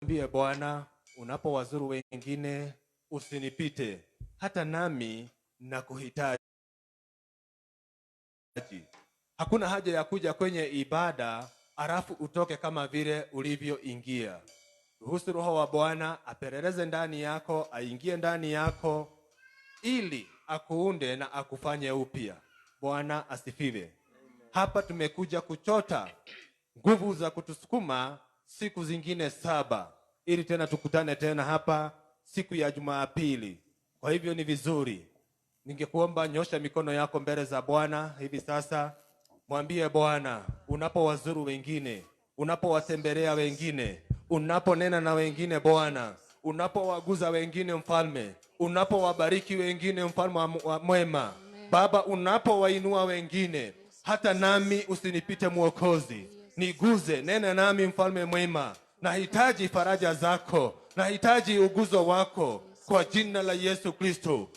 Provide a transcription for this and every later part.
Mwambie Bwana, unapowazuru wengine usinipite, hata nami nakuhitaji. Hakuna haja ya kuja kwenye ibada alafu utoke kama vile ulivyoingia. Ruhusu Roho wa Bwana apeleleze ndani yako, aingie ndani yako ili akuunde na akufanye upya. Bwana asifiwe. Hapa tumekuja kuchota nguvu za kutusukuma siku zingine 7 ili tena tukutane tena hapa siku ya Jumapili. Kwa hivyo ni vizuri, ningekuomba nyosha mikono yako mbele za Bwana hivi sasa. Mwambie Bwana, unapowazuru wengine, unapowatembelea wengine, unaponena na wengine Bwana, unapowaguza wengine Mfalme, unapowabariki wengine Mfalme mwema, Baba, unapowainua wengine, hata nami usinipite Mwokozi. Niguze, nena nami Mfalme mwema. Nahitaji faraja zako, nahitaji uguzo wako kwa jina la Yesu Kristo.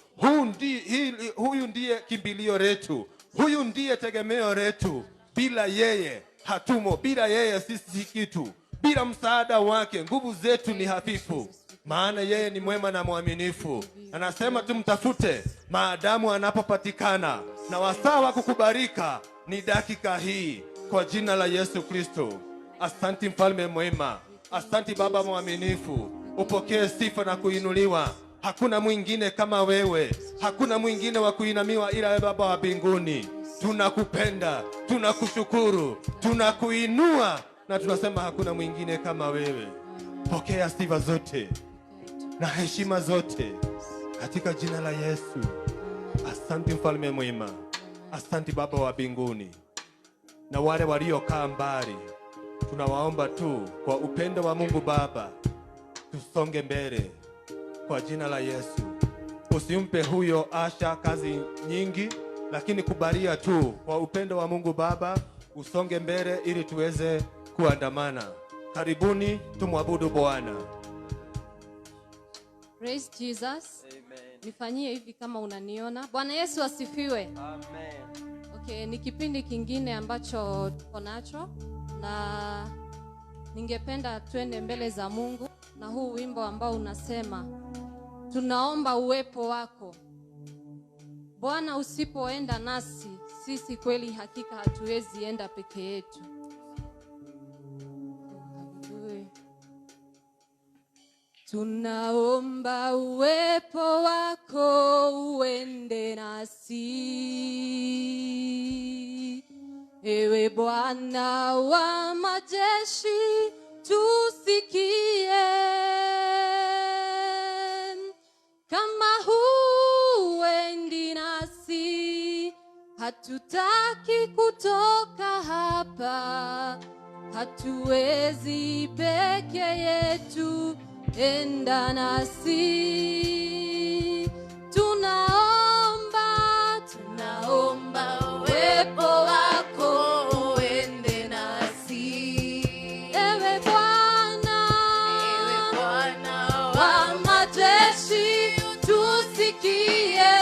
Huyu ndiye kimbilio letu, huyu ndiye tegemeo letu. Bila yeye hatumo, bila yeye sisi kitu. Bila msaada wake nguvu zetu ni hafifu, maana yeye ni mwema na mwaminifu. Anasema tumtafute maadamu anapopatikana, na wasaa wa kukubarika ni dakika hii kwa jina la Yesu Kristo. Asante Mfalme mwema, asante Baba mwaminifu. Upokee sifa na kuinuliwa. Hakuna mwingine kama wewe, hakuna mwingine wa kuinamiwa ila wewe Baba wa mbinguni. Tunakupenda, tunakushukuru, tunakuinua na tunasema hakuna mwingine kama wewe. Pokea sifa zote na heshima zote katika jina la Yesu. Asante Mfalme mwema, asante Baba wa mbinguni. Na wale waliokaa mbali, tunawaomba tu kwa upendo wa Mungu Baba, tusonge mbele kwa jina la Yesu. Usimpe huyo Asha kazi nyingi, lakini kubalia tu kwa upendo wa Mungu Baba, usonge mbele ili tuweze kuandamana. Karibuni tumwabudu Bwana. Praise Jesus. Amen. Nifanyie hivi kama unaniona. Bwana Yesu asifiwe. Amen. Okay, ni kipindi kingine ambacho tuko nacho na ningependa twende mbele za Mungu na huu wimbo ambao unasema tunaomba uwepo wako. Bwana, usipoenda nasi sisi kweli hakika hatuwezi enda peke yetu. Tunaomba uwepo wako uende nasi, ewe Bwana wa majeshi, tusikie. Kama huendi nasi, hatutaki kutoka hapa, hatuwezi peke yetu. Enda nasi, tunaomba uwepo wako uende nasi, ewe Bwana wa majeshi, tusikie.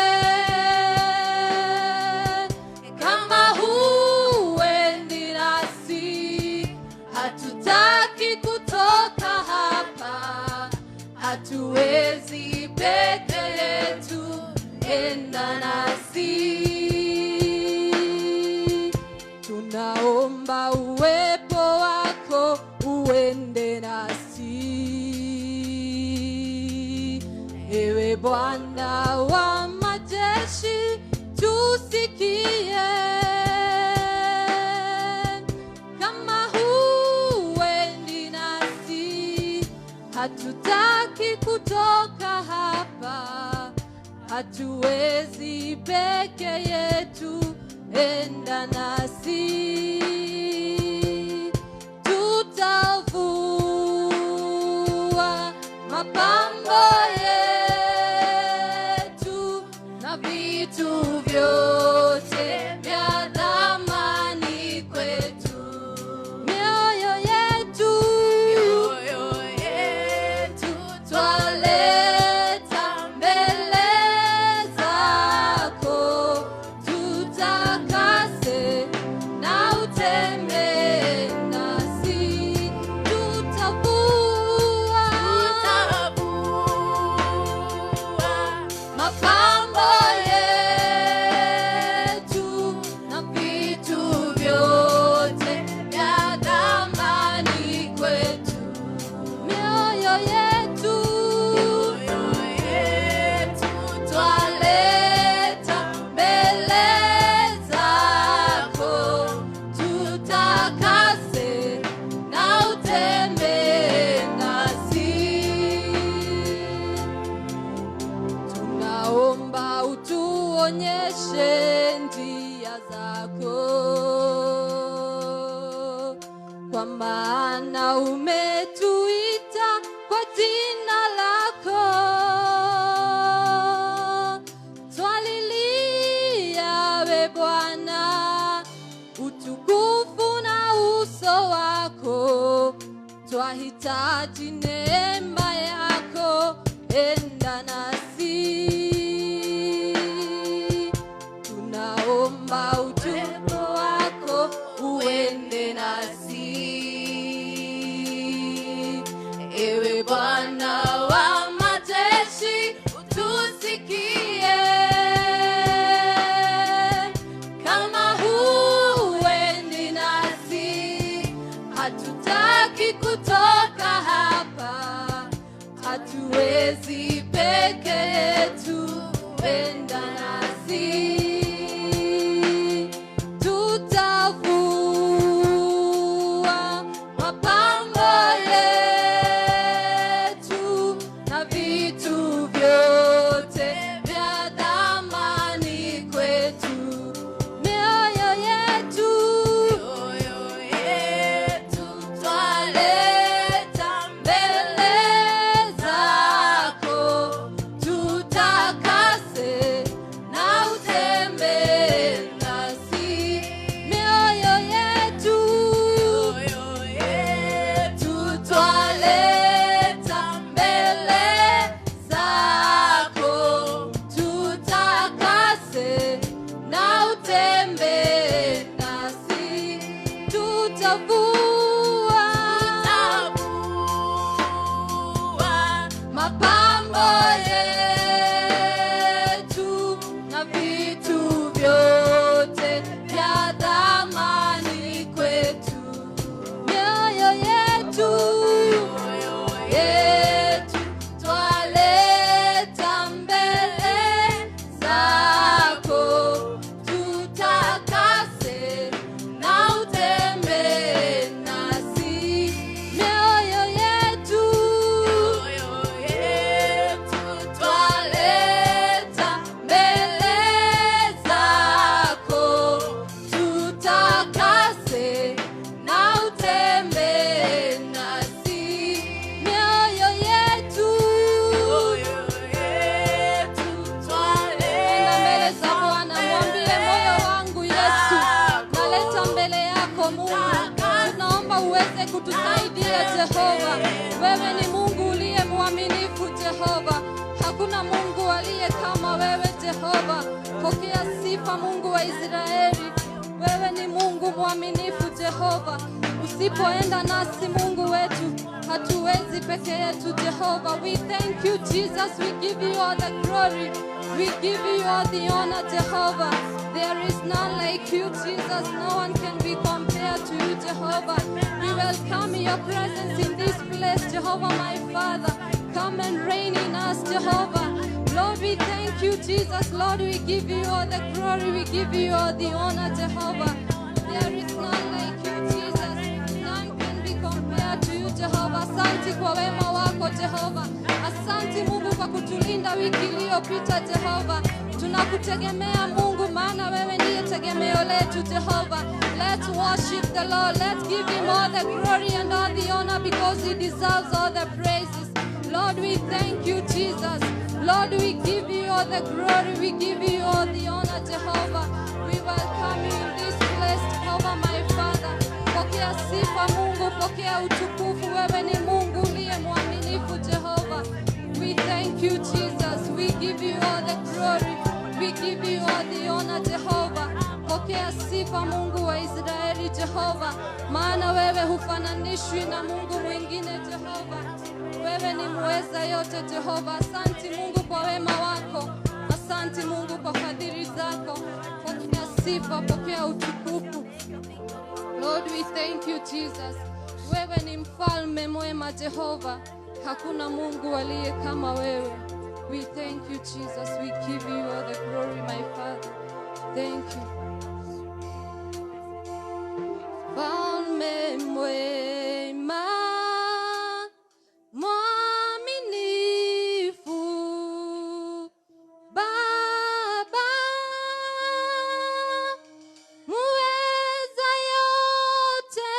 Kama huendi nasi, hatutaki kutoka hapa, hatuwezi peke yetu. Enda nasi, tunaomba uwepo wako uende nasi, ewe Bwana wa majeshi, tusikie. Kama huendi nasi, hatutaki kutoka hapa, hatuwezi peke yetu. Enda nasi, tutavua mapambo yetu na vitu vyote vya thamani kwetu. Mioyo yetu twaleta mbele zako, tutakase na kwa maana umetuita kwa jina lako. Twalilia we Bwana, utukufu na uso wako. Twahitaji neema yako, enda nasi. Tunaomba utukufu wako uende nasi. Ewe Bwana wa majeshi, utusikie. Kama huendi nasi, hatutaki kutoka hapa. Hatuwezi peke yetu, enda nasi. Tutavua mapambo yetu na vitu vyote vya thamani kwetu. Mioyo yetu twaleta mbele zako. Tutakase na utembee nasi. Mioyo yetu twaleta mbele zako. Tutakase na utembee nasi. Tutavua mapambo yetu na vitu vyote vya thamani kwetu. Mioyo yetu twaleta mbele zako. Tutakase na utembee nasi. Mioyo yetu twaleta mbele zako. Tutakase na utembee nasi. Mioyo yetu enda mbele za Bwana, mwambie moyo wangu Yesu, naleta mbele yako Mungu. Tunaomba uweze kutusaidia Jehova. Wewe ni Mungu uliye mwaminifu Jehova. Hakuna Mungu aliye kama wewe Jehova. Pokea sifa Mungu wa Israeli. Wewe ni Mungu mwaminifu Jehova. Usipoenda nasi Mungu wetu, hatuwezi peke yetu Jehova. We thank you Jesus. We give you all the glory. We give you all the honor Jehovah. There is none like you Jesus. No one can be compared to you Jehovah. We welcome your presence in this place Jehovah my Father. Come and reign in us Jehovah. Lord, we thank you Jesus. Lord, we give you all the glory. We give you all the honor Jehovah. There is none like you Jesus. None can be compared to you Jehovah. Asante kwa wema wako Jehovah. Asante Mungu kwa kutulinda wiki iliyopita Jehovah. Tunakutegemea Mungu, maana wewe ndiye tegemeo letu Jehovah. Let's worship the Lord. Let's give him all the glory and all the honor because he deserves all the praises. Lord, we thank you Jesus. Lord, we give you all the glory. We give you all the honor Jehovah. We welcome you in this place Jehovah my Father. Pokea sifa Mungu, pokea utukufu. Wewe ni Mungu uliye mwaminifu Jehovah. We thank you Jesus. We give you all the glory. We give you all the honor Jehovah. Pokea sifa Mungu wa Israeli Jehovah. Maana wewe hufananishwi na Mungu mwingine Jehovah. Wewe ni muweza yote Jehovah. Asante Mungu kwa wema wako. Asante Mungu kwa fadhili zako. Pokea sifa, pokea utukufu. Lord, we thank you Jesus. Wewe ni mfalme mwema Jehovah. Hakuna Mungu aliye kama wewe. We thank you Jesus. We give you all the glory my Father. Thank you. Mfalme mwema, mwaminifu, Baba muweza yote,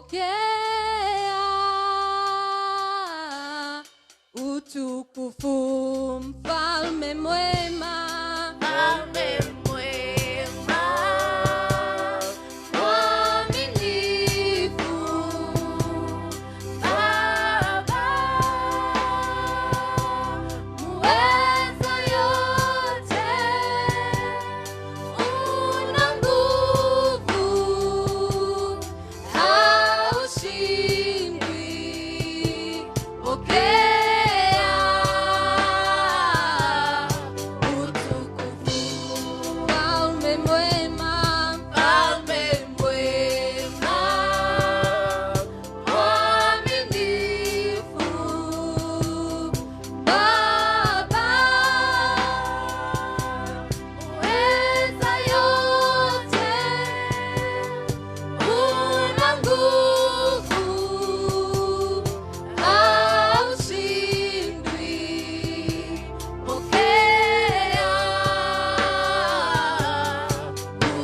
pokea utukufu, mfalme mwema. Mfalme mwema, Mwaminifu, Baba, muweza yote, una nguvu, haushindwi. Pokea utukufu, mfalme mwema. Mfalme mwema, Mwaminifu, Baba, uweza yote, una nguvu, haushindwi. Pokea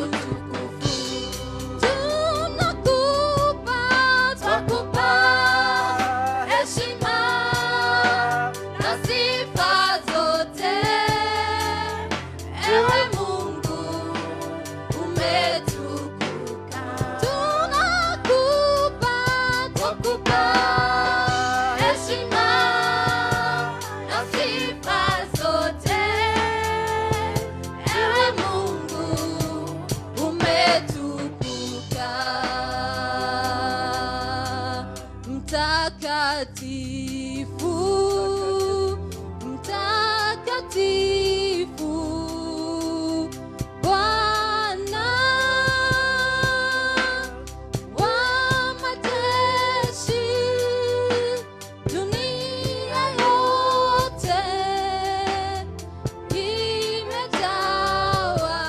utukufu, tunakupa, twakupa heshima na sifa zote. Ewe Mungu umetukuka, tunakupa, twakupa heshima na sifa zote. Ewe Mungu umetukuka, mtakatifu, mtakatifu, Bwana wa majeshi, dunia yote imejawa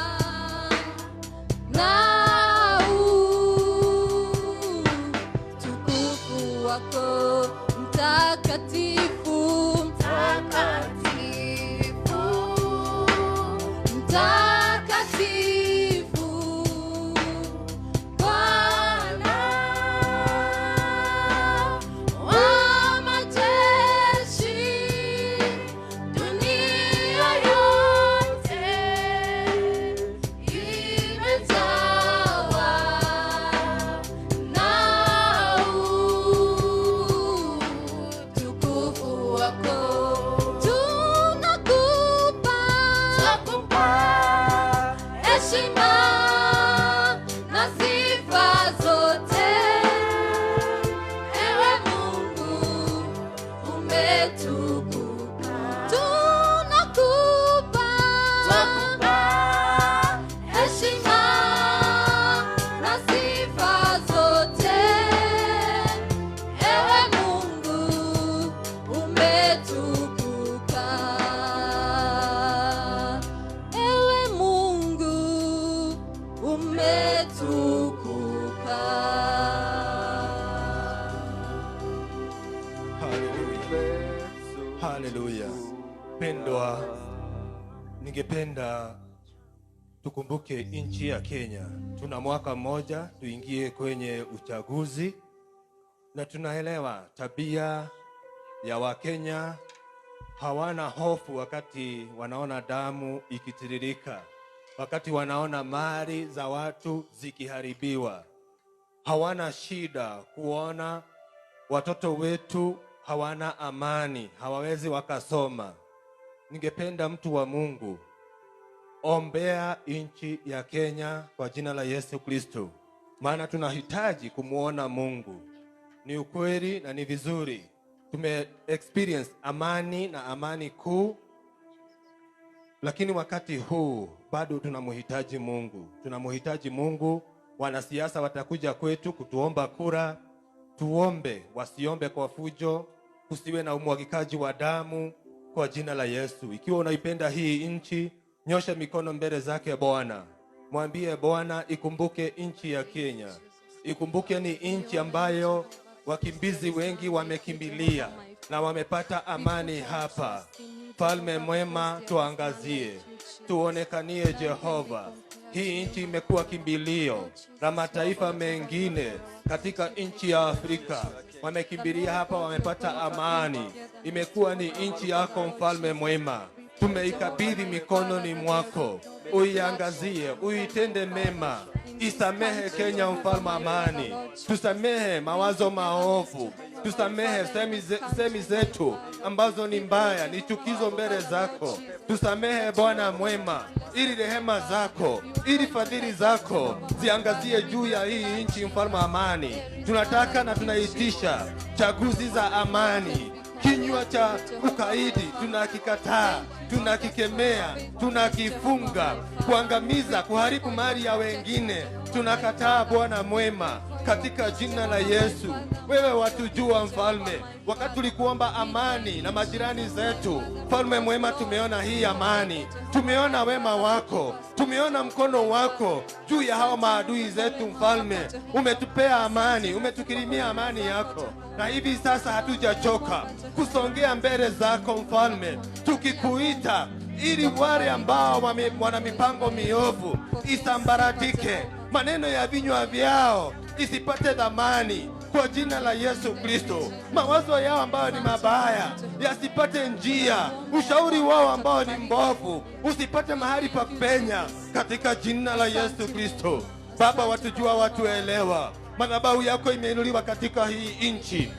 na utukufu wako, mtakatifu, mtakatifu, mtakatifu, Bwana wa majeshi, dunia yote imejawa na utukufu wako. Tunakupa, twakupa heshima na sifa zote. Ewe Mungu umetukuka, tunakupa twakupa heshima na sifa zote. Ewe Mungu umetukuka, ewe Mungu umetukuka. Haleluya. Haleluya. Pendwa, ningependa tukumbuke nchi ya Kenya. Tuna mwaka mmoja tuingie kwenye uchaguzi, na tunaelewa tabia ya Wakenya. Hawana hofu wakati wanaona damu ikitiririka, wakati wanaona mali za watu zikiharibiwa. Hawana shida kuona watoto wetu hawana amani, hawawezi wakasoma. Ningependa mtu wa Mungu, ombea nchi ya Kenya kwa jina la Yesu Kristo, maana tunahitaji kumuona Mungu. Ni ukweli na ni vizuri tume experience amani na amani kuu, lakini wakati huu bado tunamhitaji Mungu. Tunamhitaji Mungu. Wanasiasa watakuja kwetu kutuomba kura, tuombe, wasiombe kwa fujo, kusiwe na umwagikaji wa damu kwa jina la Yesu. Ikiwa unaipenda hii nchi, nyosha mikono mbele zake Bwana. Mwambie Bwana, ikumbuke nchi ya Kenya. Ikumbuke ni nchi ambayo wakimbizi wengi wamekimbilia. na wamepata amani hapa. Mfalme mwema, tuangazie, tuonekanie Jehova. Hii nchi imekuwa kimbilio la mataifa mengine katika nchi ya Afrika. Wamekimbilia hapa, wamepata amani. Imekuwa ni nchi yako mfalme mwema. Tumeikabidhi mikononi mwako. Uiangazie, uitende mema. Isamehe Kenya mfalme amani. Tusamehe mawazo maovu. Tusamehe semi zetu ambazo ni mbaya, ni chukizo mbele zako. Tusamehe Bwana mwema, ili rehema zako, ili fadhili zako ziangazie juu ya hii nchi mfalme amani. Tunataka na tunaitisha chaguzi za amani. Kinywa cha ukaidi tunakikataa, tunakikemea, tunakifunga. Kuangamiza, kuharibu mali ya wengine tunakataa Bwana mwema, katika jina la Yesu. Wewe watujua mfalme, wakati tulikuomba amani na majirani zetu, mfalme mwema, tumeona hii amani, tumeona wema wako, tumeona mkono wako juu ya hao maadui zetu mfalme. Umetupea amani, umetukirimia amani yako, na hivi sasa hatujachoka kusongea mbele zako mfalme, tukikuita ili wale ambao wana mipango miovu isambaratike, maneno ya vinywa vyao isipate dhamani kwa jina la Yesu Kristo. Mawazo yao ambayo ni mabaya yasipate njia, ushauri wao ambao ni mbovu usipate mahali pa kupenya katika jina la Yesu Kristo. Baba, watujua, watuelewa. Madhabahu yako imeinuliwa katika hii nchi.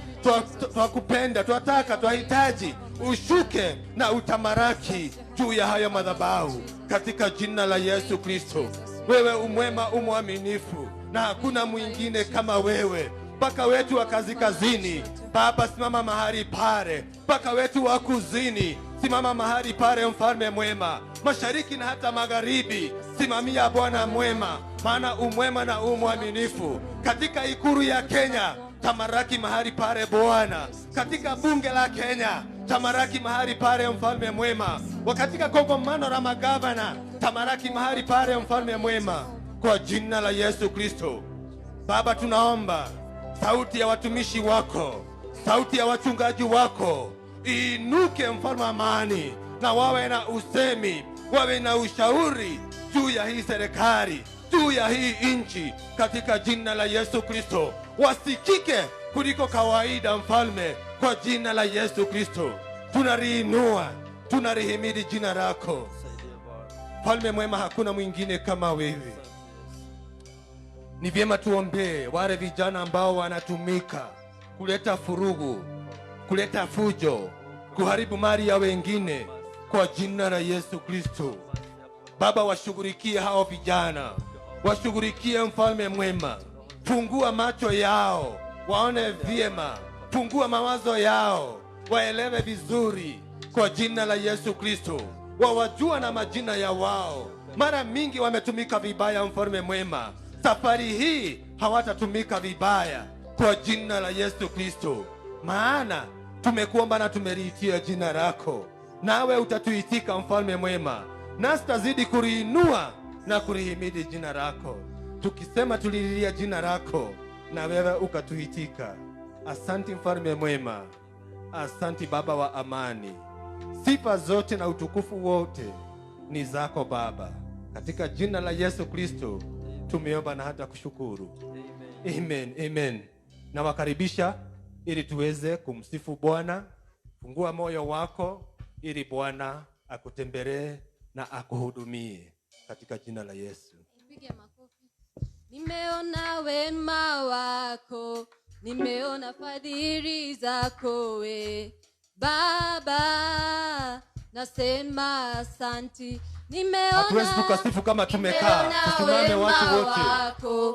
Twakupenda, twataka, twahitaji ushuke na utamaraki juu ya hayo madhabahu katika jina la Yesu Kristo. Wewe umwema, umwaminifu, na hakuna mwingine kama wewe. Mpaka wetu wa kazini, Baba, simama mahali pale. Mpaka wetu wa kuzini, simama mahali pale mfalme mwema. Mashariki na hata magharibi, simamia Bwana mwema, maana umwema na umwaminifu. Katika ikulu ya Kenya, tamaraki mahali pale Bwana. Katika bunge la Kenya, tamaraki mahali pale mfalme mwema. Wakatika kongamano la magavana, tamaraki mahali pale mfalme mwema, kwa jina la Yesu Kristo. Baba, tunaomba sauti ya watumishi wako, sauti ya wachungaji wako iinuke mfalme amani, na wawe na usemi, wawe na ushauri juu ya hii serikali, juu ya hii nchi katika jina la Yesu Kristo. Wasikike kuliko kawaida mfalme, kwa jina la Yesu Kristo. Tunariinua, tunarihimidi jina lako mfalme mwema, hakuna mwingine kama wewe. Ni vyema tuombee wale vijana ambao wanatumika kuleta furugu, kuleta fujo, kuharibu mali ya wengine, kwa jina la Yesu Kristo. Baba, washughulikie hao vijana, washughulikie mfalme mwema. Fungua macho yao waone vyema, fungua mawazo yao waelewe vizuri, kwa jina la Yesu Kristo. Wawajua na majina ya wao. Mara mingi wametumika vibaya mfalme mwema, safari hii hawatatumika vibaya kwa jina la Yesu Kristo. Maana tumekuomba na tumeliitia jina lako, nawe utatuitika mfalme mwema, nasi tazidi kuliinua na kulihimidi jina lako, tukisema tulililia jina lako na wewe ukatuitika. Asanti mfalme mwema, asanti Baba wa amani. Sifa zote na utukufu wote ni zako Baba, katika jina la Yesu Kristo tumeomba na hata kushukuru. Amen, amen. Na wakaribisha ili tuweze kumsifu Bwana. Fungua moyo wako ili Bwana akutembelee na akuhudumie katika jina la Yesu. Pige makofi. Nimeona wema wako, nimeona fadhili zako we Baba, nasema asanti. Hatuwezi tukasifu kama tumekaa. Tusimame watu wote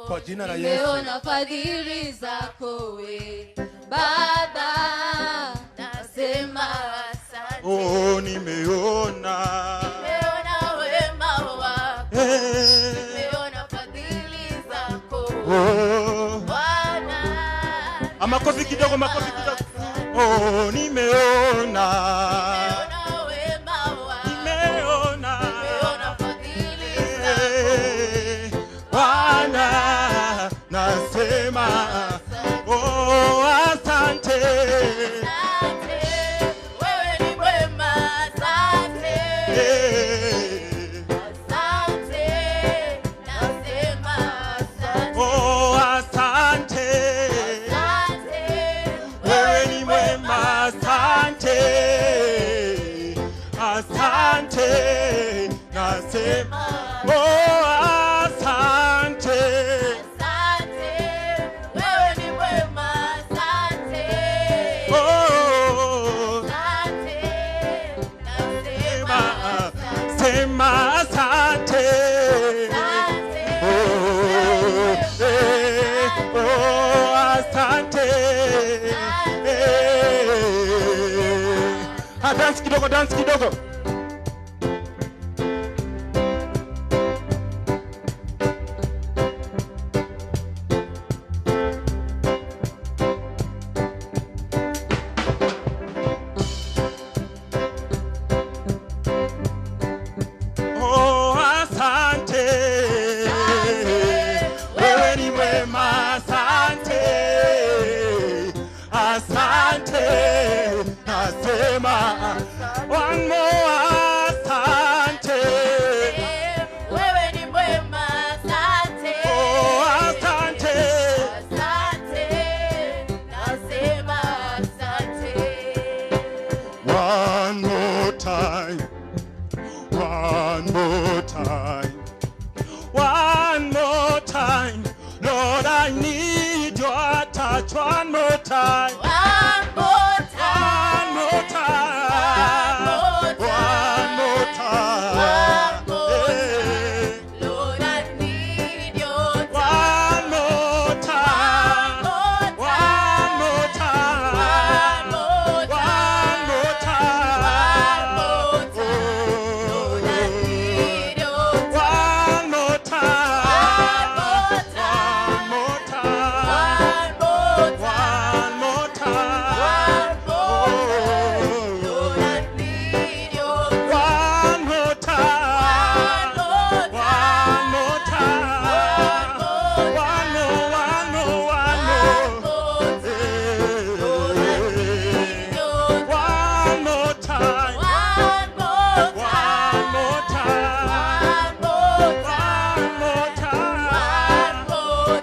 kwa jina la Yesu. Nimeona fadhili zako we Baba, nasema asanti. Oh, nimeona wema wako, nimeona fadhili zako Bwana. Makofi kidogo, makofi kidogo. Oh, nimeona wema wako, nimeona fadhili zako Bwana, nasema oh, asante. Oh, asante. Asante, wewe ni mwema, asante. Oh, Asante, sema, nasema sema asante. asante. Oh, asante. Dance kidogo, dance kidogo. Oh, asante. Wewe ni mwema, asante. Asante. Nasema one more asante. Wewe ni mwema, asante. Oh, asante. Asante, nasema asante. One more time. One more time. One more time. Lord, I need your touch. One more time. One more One more time. time. One more time. One more Hey. Lord, I need your touch. One more time. One more time. One more One more time. Lord, I need your touch. One more time. One more time. One more time. One more time. One more time. One more time. Lord, I need your touch. One more time. One more time. One more time. One more. One more. Lord, I need your touch. One more time. One more One time. more time. One more One more time.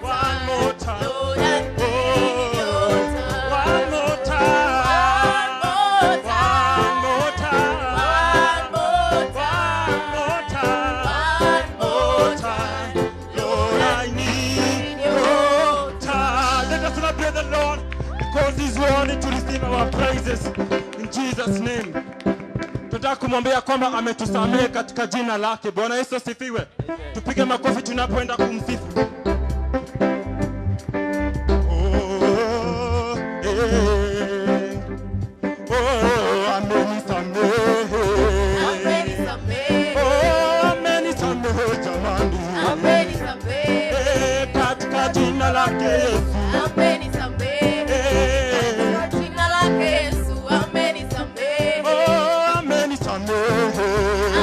One more time. Lord, I need your touch. One more time. One more One more time. One more One more time. One more time. Lord, I need your touch. Let us celebrate the Lord because He's worthy to receive our praises in Jesus' name. Tunataka kumwambia kwamba ametusamehe katika jina lake. Bwana Yesu asifiwe. Tupige makofi tunapoenda kumsifu. Oh, amenisamehe. Amenisamehe. Oh, amenisamehe jamani. Amenisamehe. Katika jina lake Yesu. Amenisamehe. Katika jina lake Yesu, amenisamehe. Oh, amenisamehe.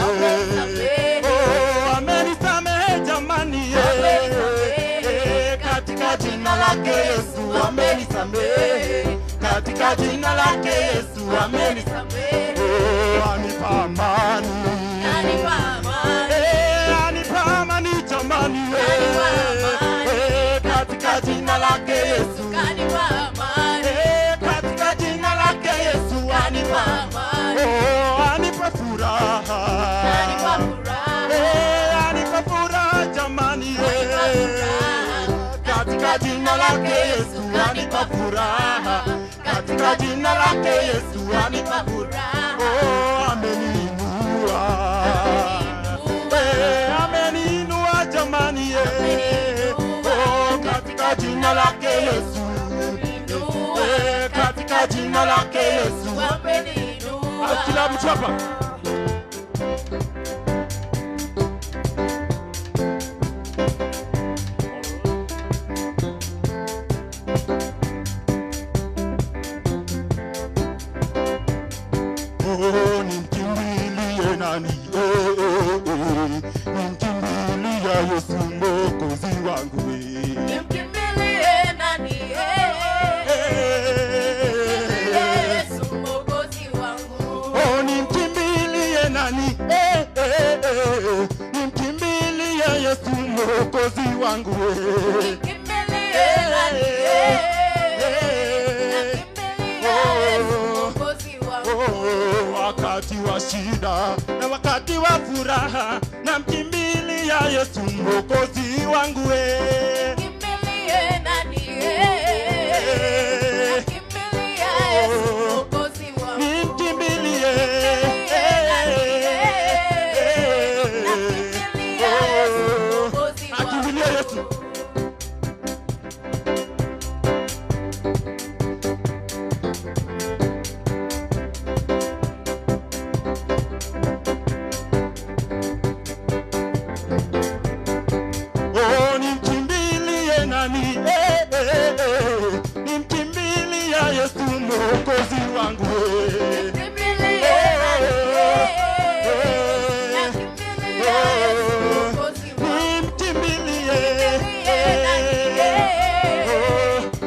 Amenisamehe. Oh, amenisamehe jamani. Amenisamehe. Katika jina lake Yesu amenisamehe. Katika jina lake Yesu amenisamehe. Oh, anipa amani. Anipa amani. Anipa amani jamani. Anipa amani. Katika jina lake Yesu. Anipa amani. Katika jina lake Yesu Anipa anipa. amani. Oh, anipa furaha. Anipa furaha. Anipa furaha jamani. Anipa furaha. Katika jina lake Yesu anipa furaha. Katika jina lake Yesu anipa furaha. Oh, ameniinua. Ameniinua jamani. Oh, katika jina lake Yesu. Katika jina lake Yesu. Ameniinua. Kila mtu hapa. Oh, nimkimbilie nani? Nimkimbilie Yesu Mwokozi wangu. Nimkimbilie nani? Yesu Mwokozi wangu. Oh, nimkimbilie nani? Nimkimbilie Yesu Mwokozi wangu. Nimkimbilie nani? Nimkimbilie Yesu Mwokozi wangu. Oh, wakati wa shida na wakati wa furaha, na mkimbilia Yesu Mwokozi wangu Kimbilie nani Kimbilia Yesu Mwokozi wangu. nimkimbilie Kimbilia Yesu Mwokozi wangu. akimbilie Yesu. Oh, nimkimbilie nani? Nimkimbilia Yesu Mwokozi wangu Kimbilie nani Kimbilia Yesu Mwokozi wangu. nimkimbilie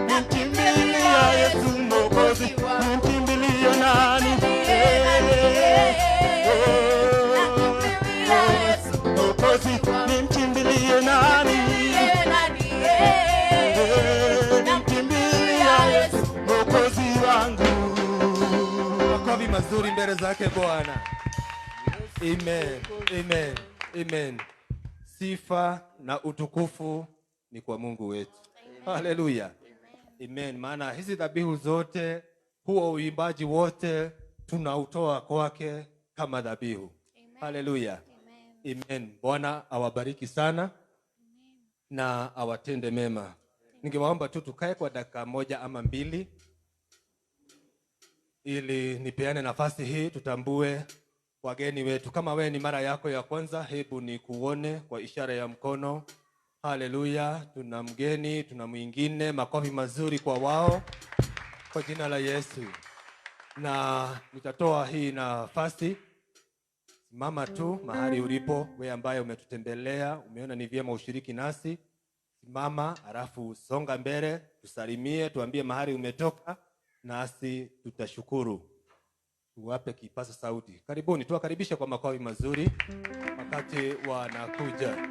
nimkimbilia Yesu Mwokozi, nimkimbilie nani? Mwokozi, nimkimbilie nani? Nimkimbilia Yesu Mwokozi wangu. Makofi mazuri mbele zake Bwana. Amen. Amen. Amen. Sifa na utukufu ni kwa Mungu wetu. Haleluya. Amen. Maana hizi dhabihu zote, huo uimbaji wote tunautoa kwake kama dhabihu. Haleluya. Amen. Bwana awabariki sana na awatende mema. Ningewaomba tu tukae kwa dakika moja ama mbili ili nipeane nafasi hii tutambue wageni wetu. Kama wewe ni mara yako ya kwanza, hebu ni kuone kwa ishara ya mkono. Haleluya. Tuna mgeni, tuna mwingine. Makofi mazuri kwa wao kwa jina la Yesu. Na nitatoa hii nafasi. Simama tu mahali ulipo, wewe ambaye umetutembelea, umeona ni vyema ushiriki nasi. Simama, alafu songa mbele, tusalimie, tuambie mahali umetoka, nasi tutashukuru. Tuwape kipaza sauti. Karibuni, tuwakaribishe kwa makofi mazuri wakati wanakuja.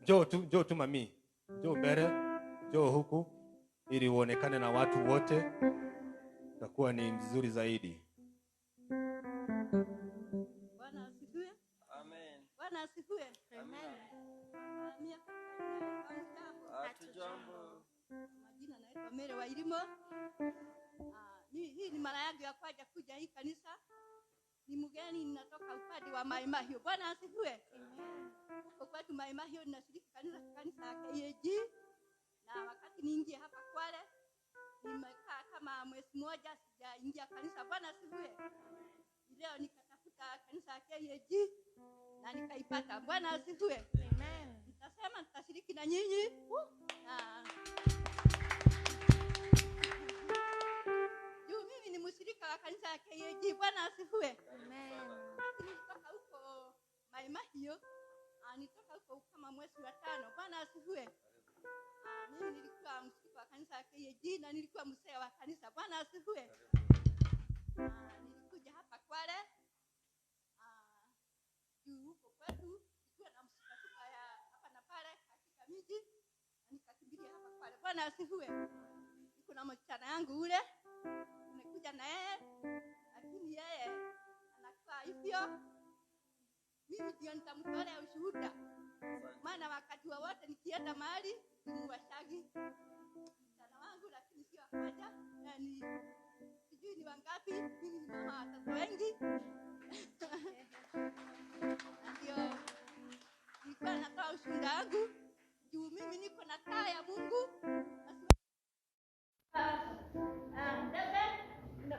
Njoo tu mami. Njoo mbele, njoo huku ili uonekane na watu wote. Itakuwa ni mzuri zaidi. Bwana asifiwe. Amen. Bwana asifiwe. Amen. Hatujambo. Majina naitwa Mere wa Ilimo. Hii ni mara yangu ya kwanza kuja hii kanisa. Ni mgeni, ninatoka upande wa Mai Mahiu. Bwana asifiwe. Amen. Kwa kwetu Mai Mahiu ninashiriki kanisa ya KAG. Na wakati niingie hapa Kwale, nimekaa kama mwezi mmoja sijaingia kanisa. Bwana asifiwe. Leo nikatafuta kanisa ya KAG na nikaipata. Bwana asifiwe. Amen. Nitasema nitashiriki na nyinyi. Mimi ni mshirika wa kanisa ya KAG. Bwana asifiwe. Amen. Nilitoka huko Mai Mahiu. Nitoka huko kama mwezi wa 5. Bwana asifiwe. Mimi nilikuwa mshirika wa kanisa ya KAG na nilikuwa mzee wa kanisa. Bwana asifiwe. Nilikuja hapa Kwale. Huko kwetu kulikuwa na msitatuka ya hapa na pale katika miji, nikakimbilia hapa Kwale. Bwana asifiwe. Niko na msichana yangu ule, nimekuja na yeye, lakini yeye anakaa hivyo. Mimi ndio nitamtolea ushuhuda, maana wakati wowote nikienda mahali niwashagi msichana wangu, lakini sio akaja. Yani sijui ni wangapi, mimi ni mama watoto wengi. Ndio nilikuwa natoa ushuhuda wangu juu mimi niko na taa ya Mungu.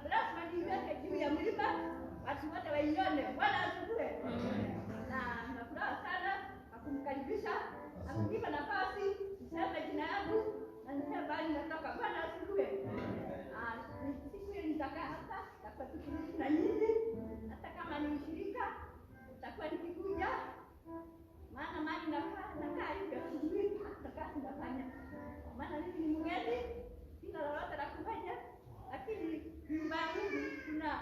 Lazima niweke juu ya mlima watu wote waione. Bwana asifiwe. Na nafuraha sana kwa kumkaribisha, akunipa nafasi niseme jina yangu na niseme bali natoka. Bwana asifiwe. Siku hiyo nitakaa hapa na kushiriki na nyinyi, hata kama ni mshirika nitakuwa nikikuja, maana mali nakaa hivyo sijui hata kazi nafanya, maana mimi ni mgeni, sina lolote la kufanya, lakini nyumba ya Mungu kuna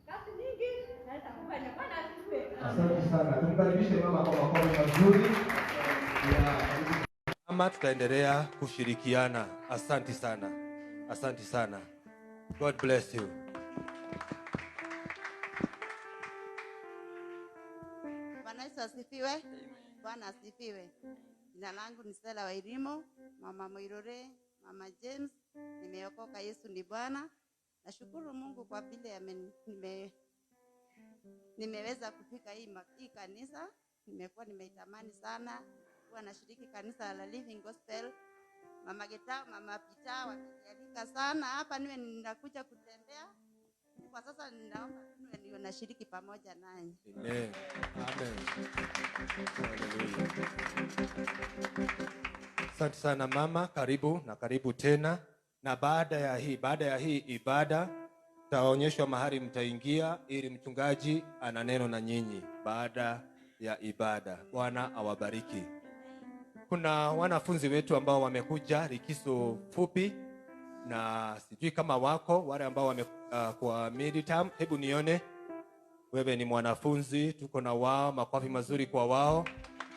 kazi nyingi naweza kufanya. Bwana asifiwe. Asante sana. Tumkaribishe mama kwa makofi mazuri. Mama, tutaendelea kushirikiana. Asante sana. Asante sana. God bless you. Bwana Yesu asifiwe. Bwana asifiwe. Jina langu ni Stella Wairimo, mama Moirore, mama James. Nimeokoka, Yesu ni Bwana. Nashukuru Mungu kwa vile nimeweza kufika hii kanisa. Nimekuwa nimeitamani sana kuwa nashiriki kanisa la Living Gospel. Mama Geta, mama Pita wamenialika sana hapa niwe ninakuja kutembea. Kwa sasa ninaomba niwe nashiriki pamoja nanyi. Amen. Amen. Hallelujah. Asante sana mama, karibu tena. Na baada ya hii ibada taonyeshwa mahali mtaingia ili mchungaji ana neno na nyinyi baada ya ibada. Bwana awabariki. Kuna wanafunzi wetu ambao wamekuja likizo fupi, na sijui kama wako wale ambao kwa midterm. Hebu nione wewe ni mwanafunzi, tuko na wao, makofi mazuri kwa wao.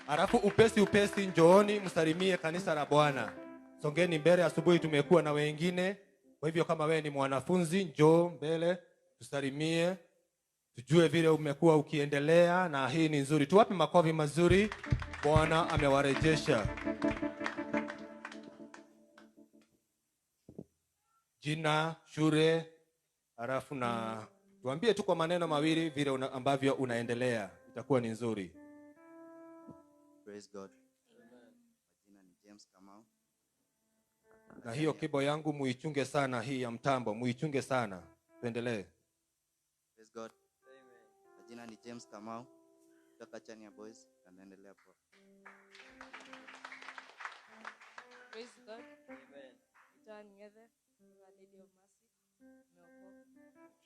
Alafu upesi njooni msalimie kanisa la Bwana. Songeni mbele, asubuhi tumekuwa na wengine. Kwa hivyo kama wewe ni mwanafunzi, njoo mbele tusalimie, tujue vile umekuwa ukiendelea, na hii ni nzuri. Tuwape makofi mazuri. Bwana amewarejesha. Jina, shule, alafu na tuambie tu kwa maneno mawili vile ambavyo unaendelea. Itakuwa ni nzuri. Praise God. Jina ni James Kamau. Na hiyo kibo yangu muichunge sana, hii ya mtambo muichunge sana. Tuendelee. Praise God. Amen. Jina ni James Kamau. Kutoka Chania Boys. Anaendelea poa. Praise God. Amen. John Ng'ethe, Lady of Mercy.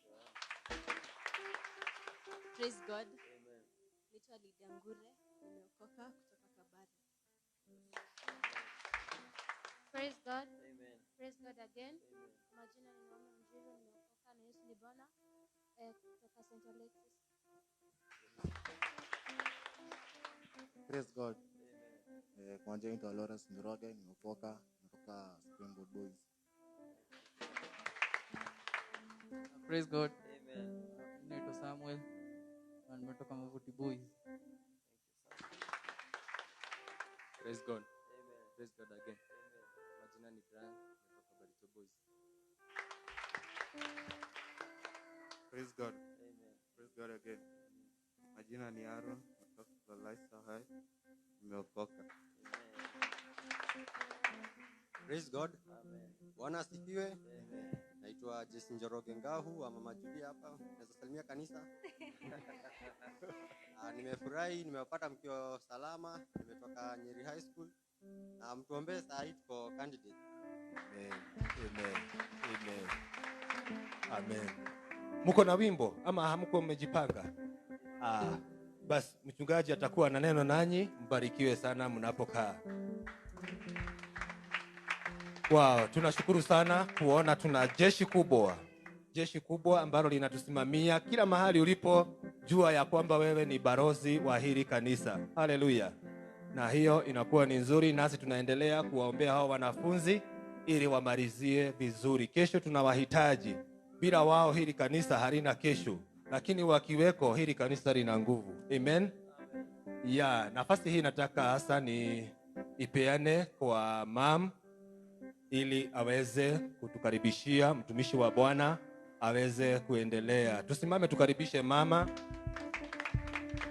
Praise God. Amen. Naitwa Lydia Ngure, nimeokoka kutoka Kabare. Praise God. Amen. Praise God again. Amen. Majina ni Mama Mjiro, nimeokoka na Yesu ni Bwana kutoka St. Alexis. Praise God. Kwa jina naitwa Lawrence Njoroge, nimeokoka kutoka Springwood Boys. Praise God. Amen. Naitwa Samuel na nimetoka Mavuti Boys. Praise God. Amen. Praise God again. Amen. Majina ni Brian, nimetoka Barito Boys. Praise God. Amen. Praise God again. Majina ni Aaron, kutoka Life High. Nimeokoka. Praise God. Amen. Bwana asifiwe. Amen. Naitwa Jesse Njoroge Ngahu wa Mama Judy hapa. Naweza salimia kanisa. Nimefurahi, nimewapata mkiwa salama. Nimetoka Nyeri High School. Na mtuombee saa hii tuko candidate. Amen. Amen. Amen. Amen. Mko na wimbo ama hamko mmejipanga? Basi mchungaji atakuwa na neno nanyi. Mbarikiwe sana mnapokaa. Wow, tunashukuru sana kuona tuna jeshi kubwa ambalo linatusimamia kila mahali ulipo. Jua ya kwamba wewe ni barozi wa hili kanisa. Haleluya. Na hiyo inakuwa ni nzuri, nasi tunaendelea kuwaombea hao wanafunzi ili wamalizie vizuri. Kesho tunawahitaji. Bila wao hili kanisa halina kesho, lakini wakiweko hili kanisa lina nguvu. Amen. Nafasi hii nataka hasa ni ipeane kwa mam ili aweze kutukaribishia mtumishi wa Bwana aweze kuendelea. Tusimame tukaribishe mama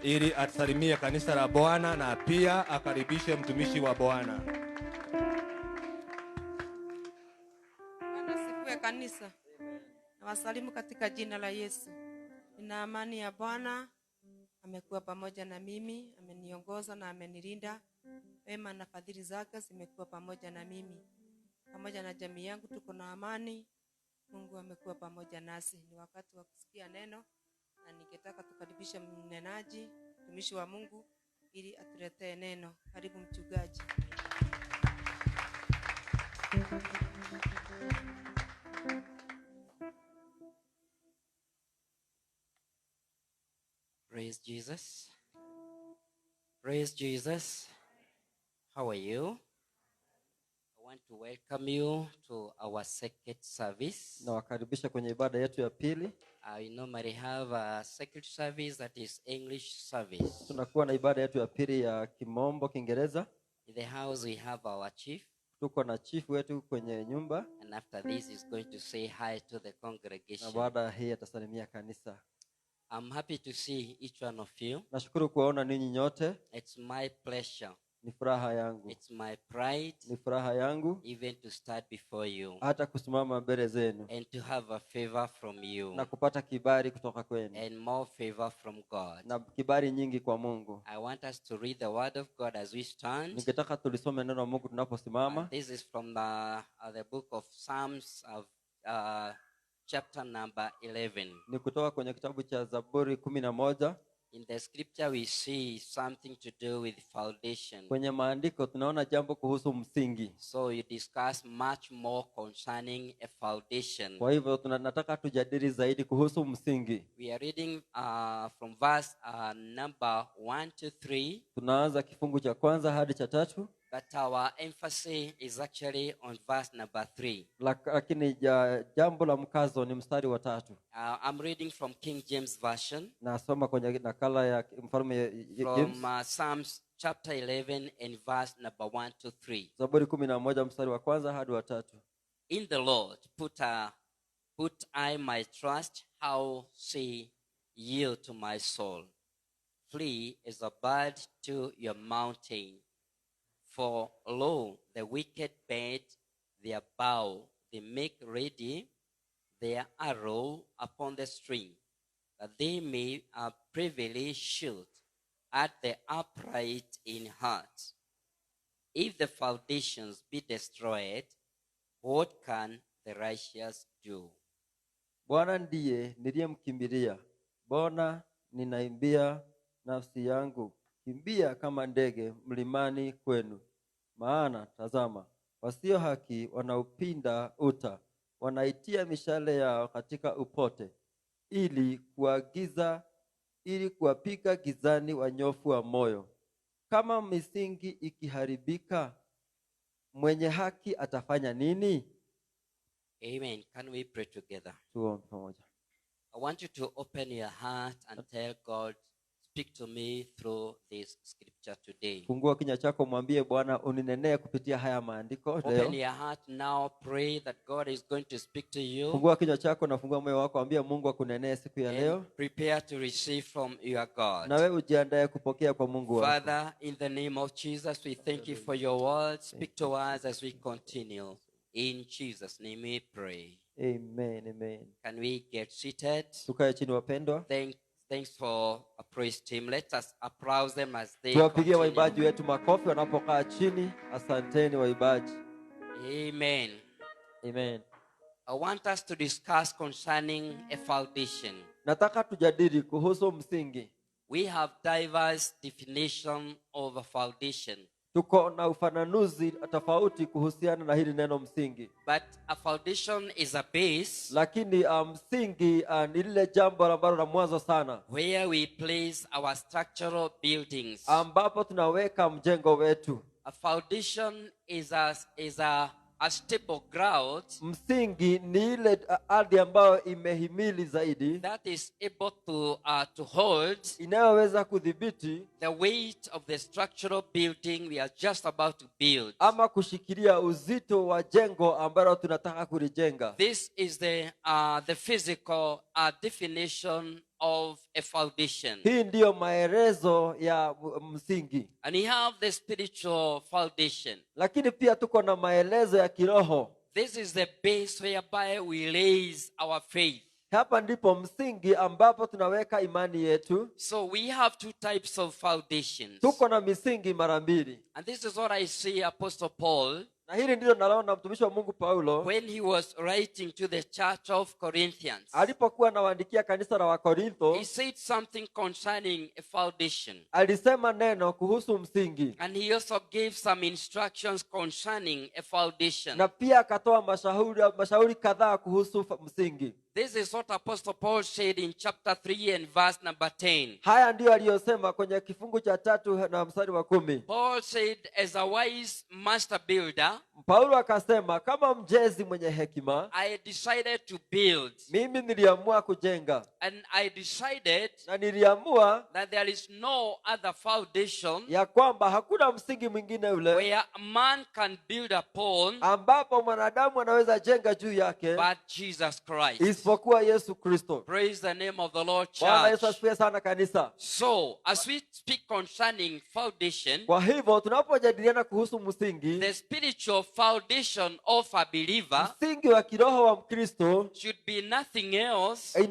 ili atusalimie kanisa la Bwana na pia akaribishe mtumishi wa Bwana. Bwana asifiwe kanisa. Nawasalimu katika jina la Yesu. Nina amani ya Bwana. Amekuwa pamoja na mimi, ameniongoza na amenilinda. Wema na fadhili zake zimekuwa pamoja na mimi. Pamoja na jamii yangu tuko na amani. Mungu amekuwa pamoja nasi. Ni wakati wa kusikia neno na ningetaka tukaribishe mnenaji, mtumishi wa Mungu ili atuletee neno. Karibu mchungaji. Praise Jesus. Praise Jesus. How are you? I want to welcome you to our second service. Nawakaribisha kwenye ibada yetu ya pili. We normally have a second service that is English service. Tunakuwa na ibada yetu ya pili ya Kimombo, Kiingereza. In the house we have our chief. Tuko na chief wetu kwenye nyumba. And after this he's going to say hi to the congregation. Na baada hii atasalimia kanisa. I'm happy to see each one of you. Nashukuru kuwaona ninyi nyote. It's my pleasure. Ni furaha yangu. It's my pride. Ni furaha yangu. Even to start before you. Hata kusimama mbele zenu. And to have a favor from you. Na kupata kibali kutoka kwenu. And more favor from God. Na kibali nyingi kwa Mungu. I want us to read the word of God as we stand. Ningetaka tulisome neno la Mungu tunaposimama. This is from the book of Psalms of chapter number 11. Ni kutoka kwenye kitabu cha Zaburi 11. In the scripture we see something to do with foundation. Kwenye maandiko tunaona jambo kuhusu msingi. So you discuss much more concerning a foundation. Kwa hivyo tunataka tujadili zaidi kuhusu msingi. We are reading from verse number 1 to 3. Tunaanza kifungu cha kwanza hadi cha 3. But our emphasis is actually on verse number 3. Lakini jambo la mkazo ni mstari wa 3. I'm reading from King James Version. Nasoma kwenye nakala ya mfalme James. From Psalms chapter 11 and verse number 1 to 3. Zaburi 11 mstari wa kwanza hadi wa 3. In the Lord put I my trust, how say yield to my soul. Flee as a bird to your mountain. For lo, the wicked bend their bow, they make ready their arrow upon the string, that they may privily shoot at the upright in heart. If the foundations be destroyed, what can the righteous do? Bwana ndiye niliyemkimbilia. Bwana ninaimbia nafsi yangu. Kimbia kama ndege mlimani kwenu. Maana tazama, wasio haki wanaupinda uta, wanaitia mishale yao katika upote, ili kuwapiga gizani wanyofu wa moyo. Kama misingi ikiharibika, mwenye haki atafanya nini? Amen. Can we pray together? Tuombe pamoja. I want you to open your heart and tell God, speak to me through this scripture today. Fungua kinywa chako, mwambie Bwana uninenee kupitia haya maandiko leo. Open your heart now, pray that God is going to speak to you. Fungua kinywa chako na fungua moyo wako, ambia Mungu akunenee siku ya leo. Prepare to receive from your God. Na wewe ujiandae kupokea kwa Mungu wako. Father, in the name of Jesus, we thank you for your word. Speak to us as we continue. In Jesus' name we pray. Amen, amen. Can we get seated? Tukae chini wapendwa. Thanks for a praise team. Let us applaud them as they tuwapigie waibaji wetu makofi wanapokaa chini. Asanteni waibaji. Amen. Amen. I want us to discuss concerning a foundation. Nataka tujadili kuhusu msingi. We have diverse definition of a foundation. Tuko na ufananuzi tofauti kuhusiana na hili neno msingi. But a foundation is a base. Lakini msingi ni lile jambo ambalo la mwanzo sana. Where we place our structural buildings. Ambapo tunaweka mjengo wetu. A foundation is a stable ground. Msingi ni ile ardhi ambayo imehimili zaidi. That is able to hold. Inayoweza kudhibiti the weight of the structural building we are just about to build. Ama kushikilia uzito wa jengo ambalo tunataka kulijenga. This is the physical definition of a foundation. Hii ndiyo maelezo ya msingi. And we have the spiritual foundation. Lakini pia tuko na maelezo ya kiroho. This is the base whereby we raise our faith. Hapa ndipo msingi ambapo tunaweka imani yetu. So we have two types of foundations. Tuko na misingi mara mbili. And this is what I see Apostle Paul. Na hili ndilo naloona mtumishi wa Mungu Paulo. When he was writing to the church of Corinthians. Alipokuwa anawaandikia kanisa la Wakorintho. He said something concerning a foundation. Alisema neno kuhusu msingi. And he also gave some instructions concerning a foundation. Na pia akatoa mashauri kadhaa kuhusu msingi. This is what Apostle Paul said in chapter 3 and verse number 10. Haya ndio aliyosema kwenye kifungu cha 3 na mstari wa 10. Paul said, as a wise master builder, Paulo akasema kama mjenzi mwenye hekima, I decided to build. mimi niliamua kujenga, And I decided na niliamua that there is no other foundation ya kwamba hakuna msingi mwingine ule where a man can build upon ambapo mwanadamu anaweza jenga juu yake but Jesus Christ. isipokuwa Yesu Kristo. Praise the name of the Lord, Bwana Yesu church. asifiwe sana kanisa. So, as we speak concerning foundation, Kwa hivyo tunapojadiliana kuhusu msingi, the spiritual foundation of a believer msingi wa kiroho wa Mkristo should be nothing else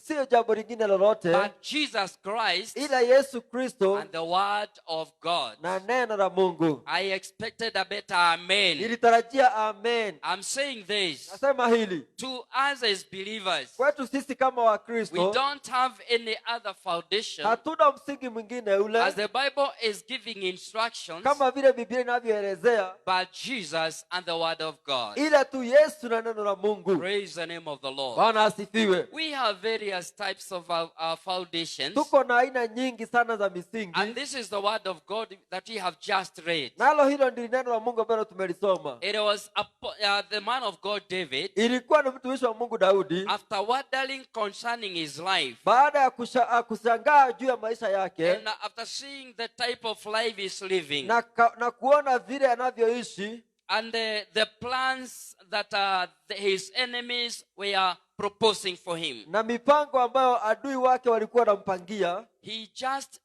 sio jambo lingine lolote but Jesus Christ ila Yesu Kristo and the Word of God. na neno la Mungu. I expected a better amen. Nilitarajia amen. I'm saying this Nasema hili to us as believers. kwetu sisi kama We Wakristo, don't have any other foundation. hatuna msingi mwingine ule As the Bible is giving instructions, kama vile Biblia inavyoelezea, but Jesus and the Word of God. ila tu Yesu na neno la Mungu. Praise the name of the Lord. Bwana asifiwe. We have various types of our foundations, Tuko na aina nyingi sana za misingi, and this is the Word of God that we have just read. nalo hilo ndilo neno la Mungu ambalo tumelisoma. It was the man of God David, Ilikuwa ni mtumishi wa Mungu Daudi, after wondering concerning his life, baada ya kushangaa juu ya maisha yake and after seeing the type of life he's living, na kuona vile anavyoishi and the plans that his enemies were proposing for him, na mipango ambayo adui wake walikuwa wanampangia, he just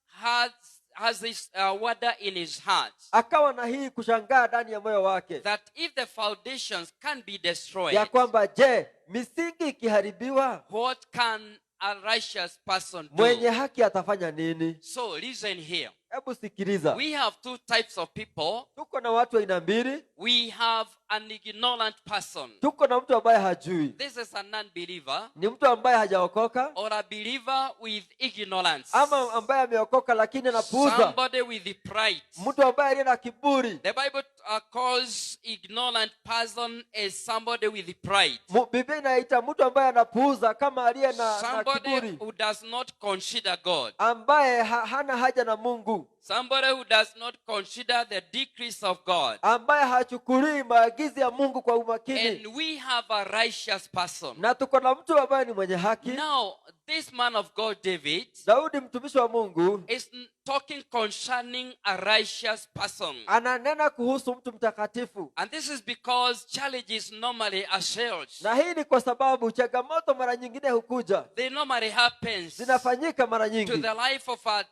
has this wonder in his heart akawa na hii kushangaa ndani ya moyo wake that if the foundations can be destroyed, ya kwamba je, misingi ikiharibiwa, what can a righteous person mwenye do? haki atafanya nini? So listen here. Hebu sikiliza, We have two types of people. tuko na watu aina mbili. We have an ignorant person. Tuko na mtu ambaye hajui, This is a non-believer, ni mtu ambaye hajaokoka, or a believer with ignorance. ama ambaye ameokoka lakini anapuuza, Somebody with the pride. mtu ambaye aliye na kiburi. The Bible calls ignorant person as somebody with the pride. Biblia inaita mtu ambaye anapuuza kama aliye na Somebody kiburi, who does not consider God. ambaye hana haja na Mungu, Somebody who does not consider the decrees of God. ambaye hachukulii maagizo ya Mungu kwa umakini. And we have a righteous person. Na tuko na mtu ambaye ni mwenye haki. Now, this man of God, David, Daudi mtumishi wa Mungu, is talking concerning a righteous person. ananena kuhusu mtu mtakatifu. And this is because challenges normally assails. Na hii ni kwa sababu changamoto mara nyingine hukuja, They normally happens zinafanyika mara to nyingi the life of a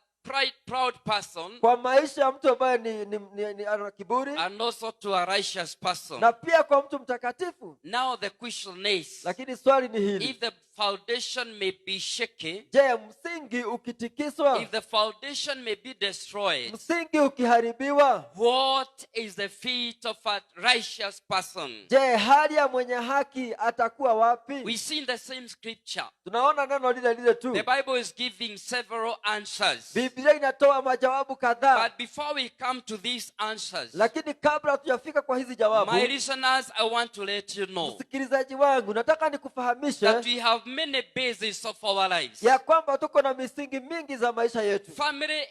proud person, kwa maisha ya mtu ambaye ni ana kiburi, and also to a righteous person. na pia kwa mtu mtakatifu. Now the question is, Lakini swali ni hili, if the foundation may be shaky, je, msingi ukitikiswa, if the foundation may be destroyed, msingi ukiharibiwa, what is the fate of a righteous person? je, hali ya mwenye haki atakuwa wapi? We see in the same scripture, Tunaona neno lile lile tu. the Bible is giving several answers. Biblia inatoa majawabu kadhaa, But before we come to these answers, lakini kabla hatujafika kwa hizi jawabu, my listeners, I want to let you know msikilizaji wangu, nataka nikufahamishe that we have many bases of our lives. ya kwamba tuko na misingi mingi za maisha yetu. Family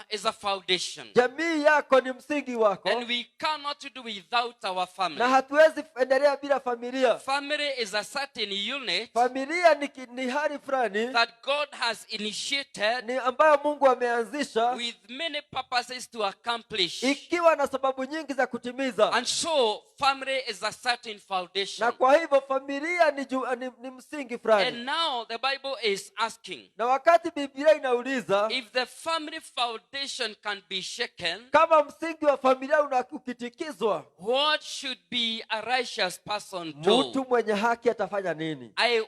is a foundation, Jamii yako ni msingi wako, and we cannot do without our na family. hatuwezi endelea bila familia. Family is a certain unit Familia ni hali fulani that God has initiated ni ambayo Mungu ameanzisha with many purposes to accomplish. ikiwa na sababu nyingi za kutimiza. And so, family is a certain foundation. Na kwa hivyo familia ni msingi fulani. And now the Bible is asking, Na wakati Biblia inauliza if the family foundation can be shaken, kama msingi wa familia ukitikizwa, what should be a righteous person mtu do? mwenye haki atafanya nini? I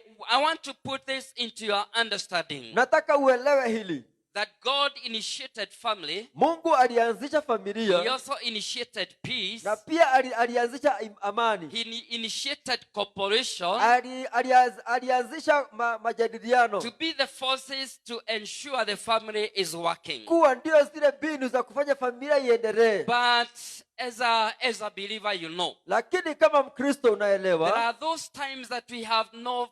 want to put this into your understanding, Nataka uelewe hili, that God initiated family. Mungu alianzisha He familia also initiated peace. na pia alianzisha amani. He initiated cooperation Alianzisha majadiliano to be the forces to ensure the family is working. kuwa ndio zile mbinu za kufanya familia iendelee. But as a believer, you know, Lakini kama Mkristo there unaelewa, are those times that we have no,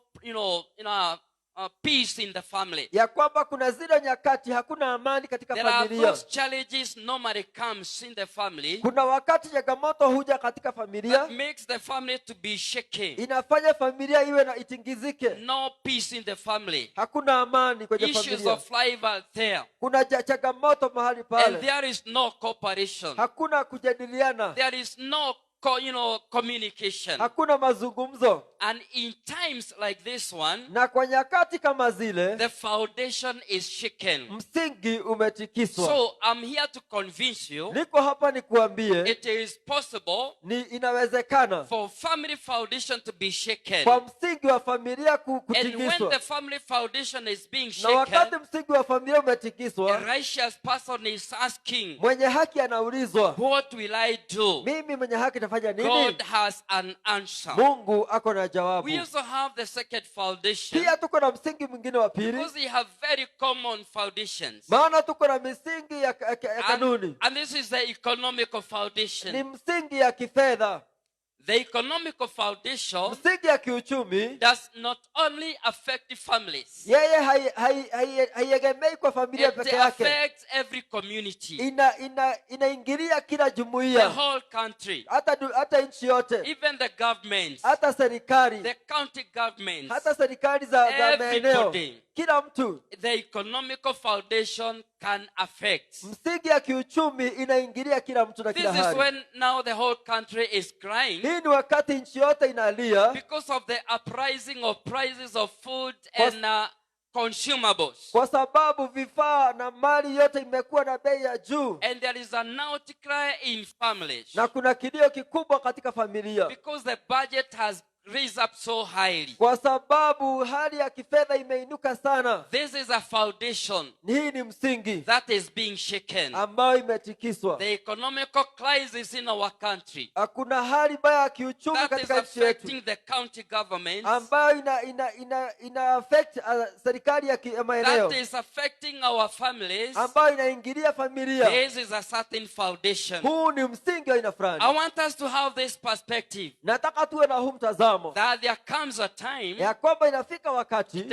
peace in the family. ya kwamba kuna zile nyakati hakuna amani katika There are familia. those challenges normally comes in the family Kuna wakati changamoto huja katika familia, that makes the family to be shaken. inafanya familia iwe na itingizike. No peace in the family. Hakuna amani kwenye Issues familia. of life are there. Kuna changamoto mahali And pale, there is no cooperation. hakuna kujadiliana, There is no communication. hakuna mazungumzo. And in times like this one, Na kwa nyakati kama zile, the foundation is shaken. msingi umetikiswa. So I'm here to convince you Niko hapa nikuambie, it is possible ni inawezekana for family foundation to be shaken. kwa msingi wa familia And when kutingizwa. the family foundation is being Na wakati shaken, msingi wa familia a umetikiswa, righteous person is asking, mwenye haki anaulizwa, what will I do? mimi mwenye haki nitafanya nini? God has an answer. Mungu ako na jawabu. We also have the second foundation Pia tuko na msingi mwingine wa pili, because we have very common foundations. maana tuko na misingi ya kanuni. And this is the economical Ni foundation. msingi ya kifedha. The economical foundation Msingi ya kiuchumi does not only affect families, yeye haiegemei kwa familia it peke yake, affects every community, inaingilia kila the jumuiya, whole country, hata nchi yote, even the governments, hata serikali, the county governments, hata serikali za maeneo, everybody. kila mtu. The economical foundation can affect. Msingi ya kiuchumi inaingilia kila mtu na This kila is hali. when now the whole country is crying Hii ni wakati nchi yote inalia because of the uprising of prices of food Kwa- and consumables. kwa sababu vifaa na mali yote imekuwa na bei ya juu, And there is an outcry in families na kuna kilio kikubwa katika familia because the budget has raised up so highly. kwa sababu hali ya kifedha imeinuka sana. This is a foundation Hii ni msingi that is being shaken. ambayo imetikiswa. The economical crisis in our country Hakuna hali mbaya ya kiuchumi that is katika nchi yetu affecting the county governments, ambayo ina affect serikali ya maeneo, that is affecting our families. ambayo inaingilia familia. This is a certain foundation. Huu ni msingi wa aina fulani. I want us to have this perspective Nataka tuwe na huu mtazamo that there comes a time, ya kwamba inafika wakati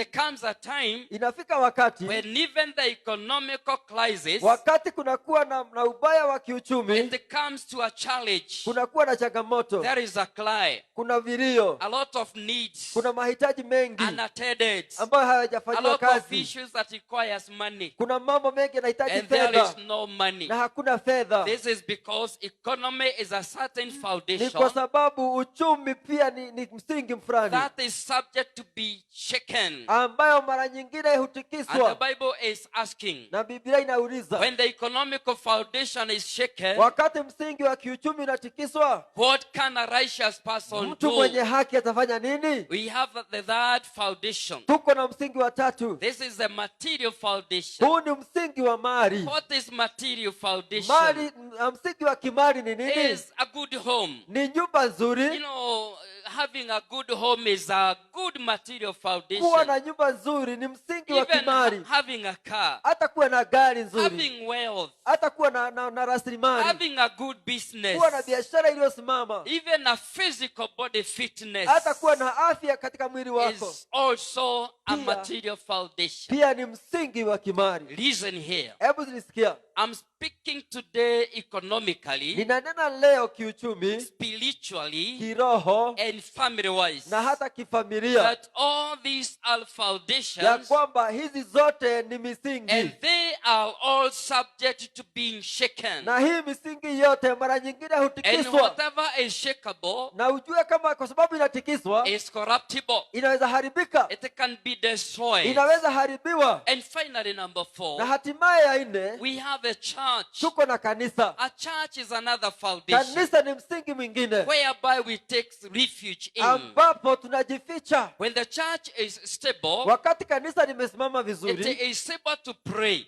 when even the economical crisis, wakati kunakuwa na ubaya wa kiuchumi, it comes to a challenge. kunakuwa na changamoto, There is a cry, kuna vilio, a lot of needs, kuna mahitaji mengi unattended, ambayo a hayajafanyiwa lot of kazi, issues that requires money, kuna mambo mengi yanahitaji and there fedha is no money. na hakuna fedha. This is because economy is a certain Ni foundation kwa sababu uchumi pia ni msingi fulani that is subject to be shaken. ambayo mara nyingine And hutikiswa, the Bible is asking, na Biblia inauliza, when the economical foundation is shaken, wakati msingi wa kiuchumi unatikiswa, what can a righteous person mtu do? mwenye haki atafanya nini? We have the third foundation. Tuko na msingi wa tatu. This is the material foundation. Huu ni msingi wa mali. What is material foundation? Mali, msingi wa kimali ni nini? Is a good home. Ni nyumba nzuri. You know, having a good home is a good material foundation. Kuwa na nyumba nzuri ni msingi wa Even kimali. having a car, Hata kuwa na gari nzuri, having wealth, hata kuwa na rasilimali, having a good business, kuwa na biashara iliyosimama, even a physical body fitness hata kuwa na afya katika mwili wako, is also a Pia- material foundation. pia ni msingi wa kimali. Listen here. Hebu nisikia, I'm speaking today economically, ninanena leo kiuchumi, spiritually, kiroho and family wise, na hata kifamilia, that all these are ya foundations kwamba hizi zote ni misingi, and they are all subject to being shaken. na hii misingi yote mara nyingine And hutikiswa, whatever is shakeable na ujue kama kwa sababu inatikiswa is corruptible. inaweza haribika, It can be destroyed. inaweza haribiwa. And finally, number Na 4, hatimaye ya nne, we have a church. tuko na kanisa. A church is another foundation Kanisa ni msingi mwingine whereby we take refuge in. ambapo tunajificha. When the church is stable, Wakati kanisa limesimama it vizuri, is able to pray.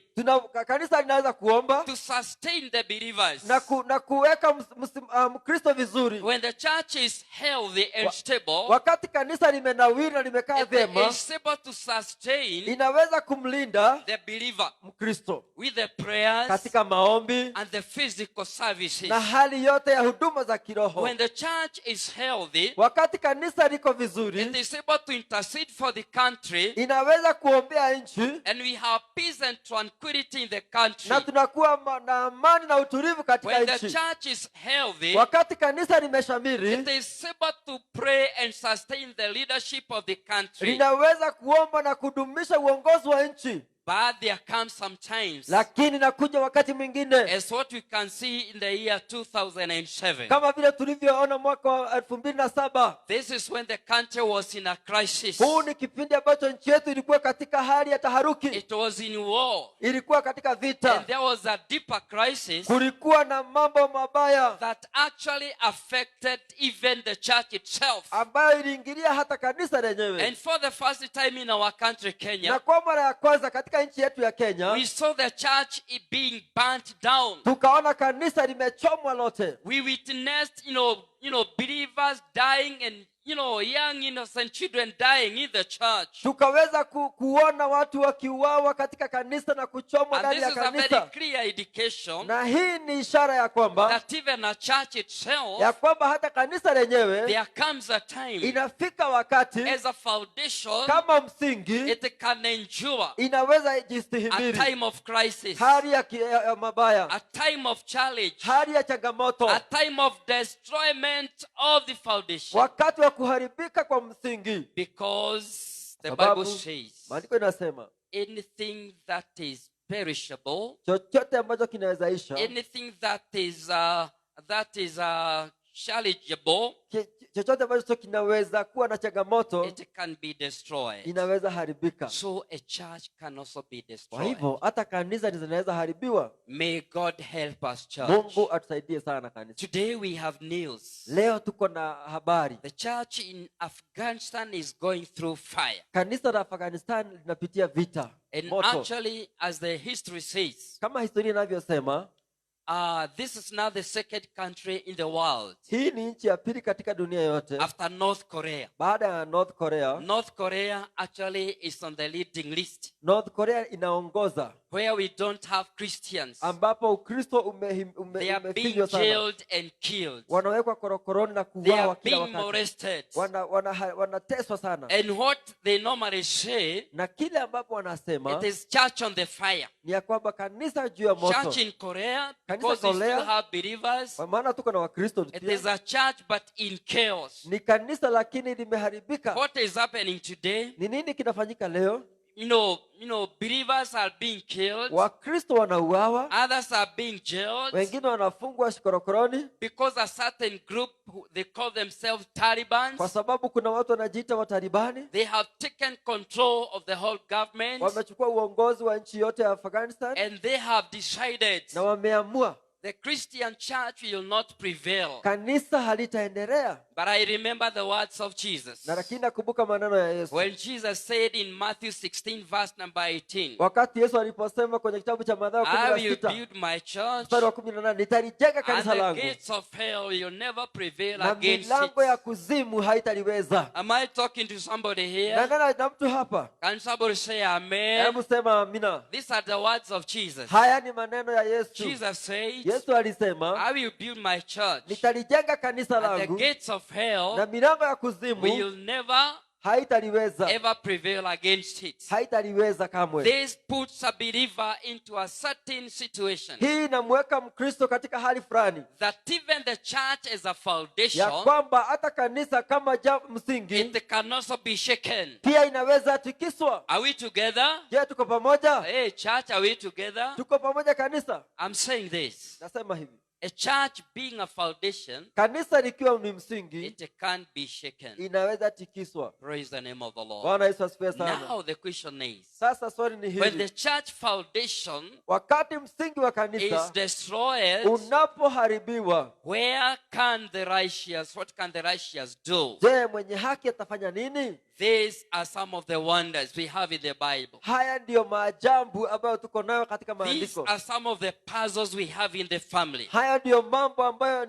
Kanisa linaweza kuomba to sustain the believers. na kuweka Mkristo vizuri. When the church is healthy and stable, Wakati kanisa limenawiri na limekaa it vyema, is able to sustain inaweza kumlinda the believer Mkristo with the prayers katika maombi and the physical services. na hali yote ya huduma za kiroho. When the church is healthy, Wakati kanisa liko vizuri, it is able to intercede for the country, inaweza kuombea nchi, and we have peace and tranquility in the country. na tunakuwa na amani na utulivu katika When the nchi. church is healthy, Wakati kanisa limeshamiri, it is able to pray and sustain the leadership of the country. linaweza kuomba na kudumisha uongozi wa nchi. But there comes sometimes, Lakini nakuja wakati mwingine, as what we can see in the year 2007. kama vile tulivyoona mwaka wa 2007. This is when the country was in a crisis. Huu ni kipindi ambacho nchi yetu ilikuwa katika hali ya taharuki. It was in war. Ilikuwa katika vita. And there was a deeper crisis Kulikuwa na mambo mabaya that actually affected even the church itself. ambayo iliingilia hata kanisa lenyewe. And for the first time in our country, Kenya, Na kwa mara ya kwanza katika nchi yetu ya Kenya, we saw the church being burnt down. tukaona kanisa limechomwa lote. We witnessed, believers dying and, young innocent children dying in the church. Tukaweza kuona watu wakiuawa katika kanisa na kuchomwa And ndani this ya is a very kanisa. clear indication Na hii ni ishara ya kwamba that even a church itself, ya kwamba hata kanisa lenyewe there comes a time inafika wakati as a foundation, kama msingi it can endure inaweza a jistihimili time of crisis, hali ya mabaya, a time of challenge, hali ya changamoto, a time of destroyment of the foundation. wakati wa kuharibika kwa msingi. Because the Sababu Bible says, maandiko inasema anything that is perishable, chochote ambacho kinaweza isha, anything that is salvageable, chochote ambacho kinaweza kuwa na changamoto, it can be destroyed. inaweza haribika. So a church can also be Kwa destroyed. hivyo hata kanisa linaweza haribiwa. May God help us, church. Mungu atusaidie sana kanisa. Today we have news. Leo tuko na habari. The church in Afghanistan is going through fire. Kanisa la Afghanistan linapitia vita. And Moto. actually, as the history says, Kama historia inavyosema, this is now the second country in the world hii ni nchi ya pili katika dunia yote after North Korea. baada ya North Korea. North Korea actually is on the leading list, North Korea inaongoza, where we don't have Christians. ambapo Ukristo They are being umefinywa sana. jailed and killed. Wanawekwa korokoroni na They kuuawa are kila being wakati. molested. Wanateswa sana. And what they normally say, Na kile ambapo wanasema it is church on the fire. ni ya kwamba kanisa juu ya moto. Church in Korea, Kanisa because we Korea, still have believers, kwa maana tuko na Wakristo it pia. is a church but in chaos. Ni kanisa lakini limeharibika. What is happening today? Ni nini kinafanyika leo? Believers are being killed. Wakristo wanauawa, Others are being jailed wengine wanafungwa korokoroni because a certain group, they call themselves Taliban, kwa sababu kuna watu wanajiita Watalibani, they have taken control of the whole government, wamechukua uongozi wa nchi yote ya Afghanistan and they have decided na wameamua the Christian church will not prevail. kanisa halitaendelea. But I remember the words of Jesus. Na lakini nakumbuka maneno ya Yesu When Jesus said in Matthew 16 verse number 18, wakati Yesu aliposema kwenye kitabu cha Mathayo I will 16 build my church, mstari wa 18, nitalijenga and kanisa the langu gates of hell will never prevail na against milango ya it. kuzimu haitaliweza. Am I talking to somebody Na here? nena na mtu hapa, Can somebody say amen? hebu sema amina. These are the words of Jesus. Haya ni maneno ya Yesu. Jesus said, Yesu alisema I will build my church, nitalijenga kanisa and the langu gates of na hell milango ya kuzimu will never haitaliweza, ever prevail against it. haitaliweza kamwe. This puts a believer into a certain situation Hii inamweka Mkristo katika hali fulani that even the church as a ya foundation, kwamba hata kanisa kama msingi it can also be shaken. pia inaweza tikiswa. Are we together? Je, tuko pamoja? Hey, church, are we together? Tuko pamoja kanisa? I'm saying this. Nasema hivi, A church being a foundation, kanisa likiwa ni msingi it can't be shaken. inaweza tikiswa. Praise the name of the Lord. Bwana Yesu asifiwe sana. Now the question is, Sasa swali ni when the hili, church foundation wakati msingi wa is kanisa destroyed, unapoharibiwa, what can the righteous do? je, mwenye haki atafanya nini? These are some of the wonders we have in the Bible. Haya ndiyo maajabu ambayo tuko nayo katika These maandiko. are some of the puzzles we have in the family. Haya ndiyo mambo ambayo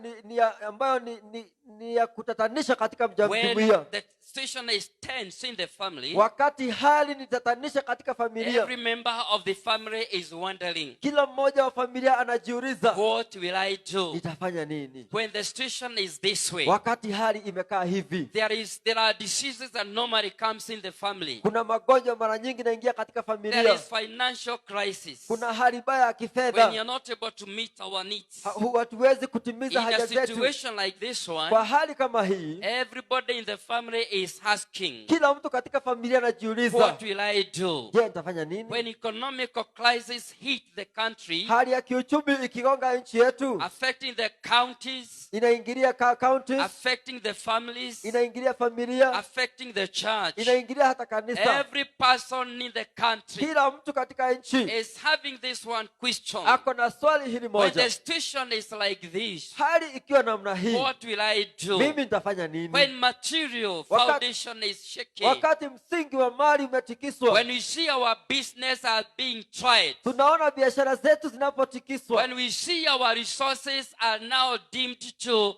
ni ya kutatanisha katika When jumuiya. the situation is tense in the family, Wakati hali ni tatanisha katika familia, every member of the family is wondering, kila mmoja wa familia anajiuliza, what will I do nitafanya nini when the situation is this way? wakati hali imekaa hivi? There are diseases that normally comes in the family. Kuna magonjwa mara nyingi inaingia katika There familia. is financial crisis. Kuna hali mbaya ya When kifedha. you're not able to meet our needs. Hatuwezi kutimiza In a haja zetu. situation like this one, Kwa hali kama hii, everybody in the family is asking, kila mtu katika familia anajiuliza, what will I do? je, nitafanya nini? When economical crisis hit the country, Hali ya kiuchumi ikigonga nchi yetu, affecting the counties, inaingilia counties, affecting the families, inaingilia familia, affecting the church. inaingilia hata kanisa. Every person in the country Kila mtu katika nchi is having this one question. ako na swali hili When the moja, situation is like this, hali ikiwa namna hii, what will I do? mimi nitafanya nini? When material foundation is shaking, Wakati msingi wa mali umetikiswa, when we see our business are being tried, tunaona biashara zetu zinapotikiswa, when we see our resources are now deemed to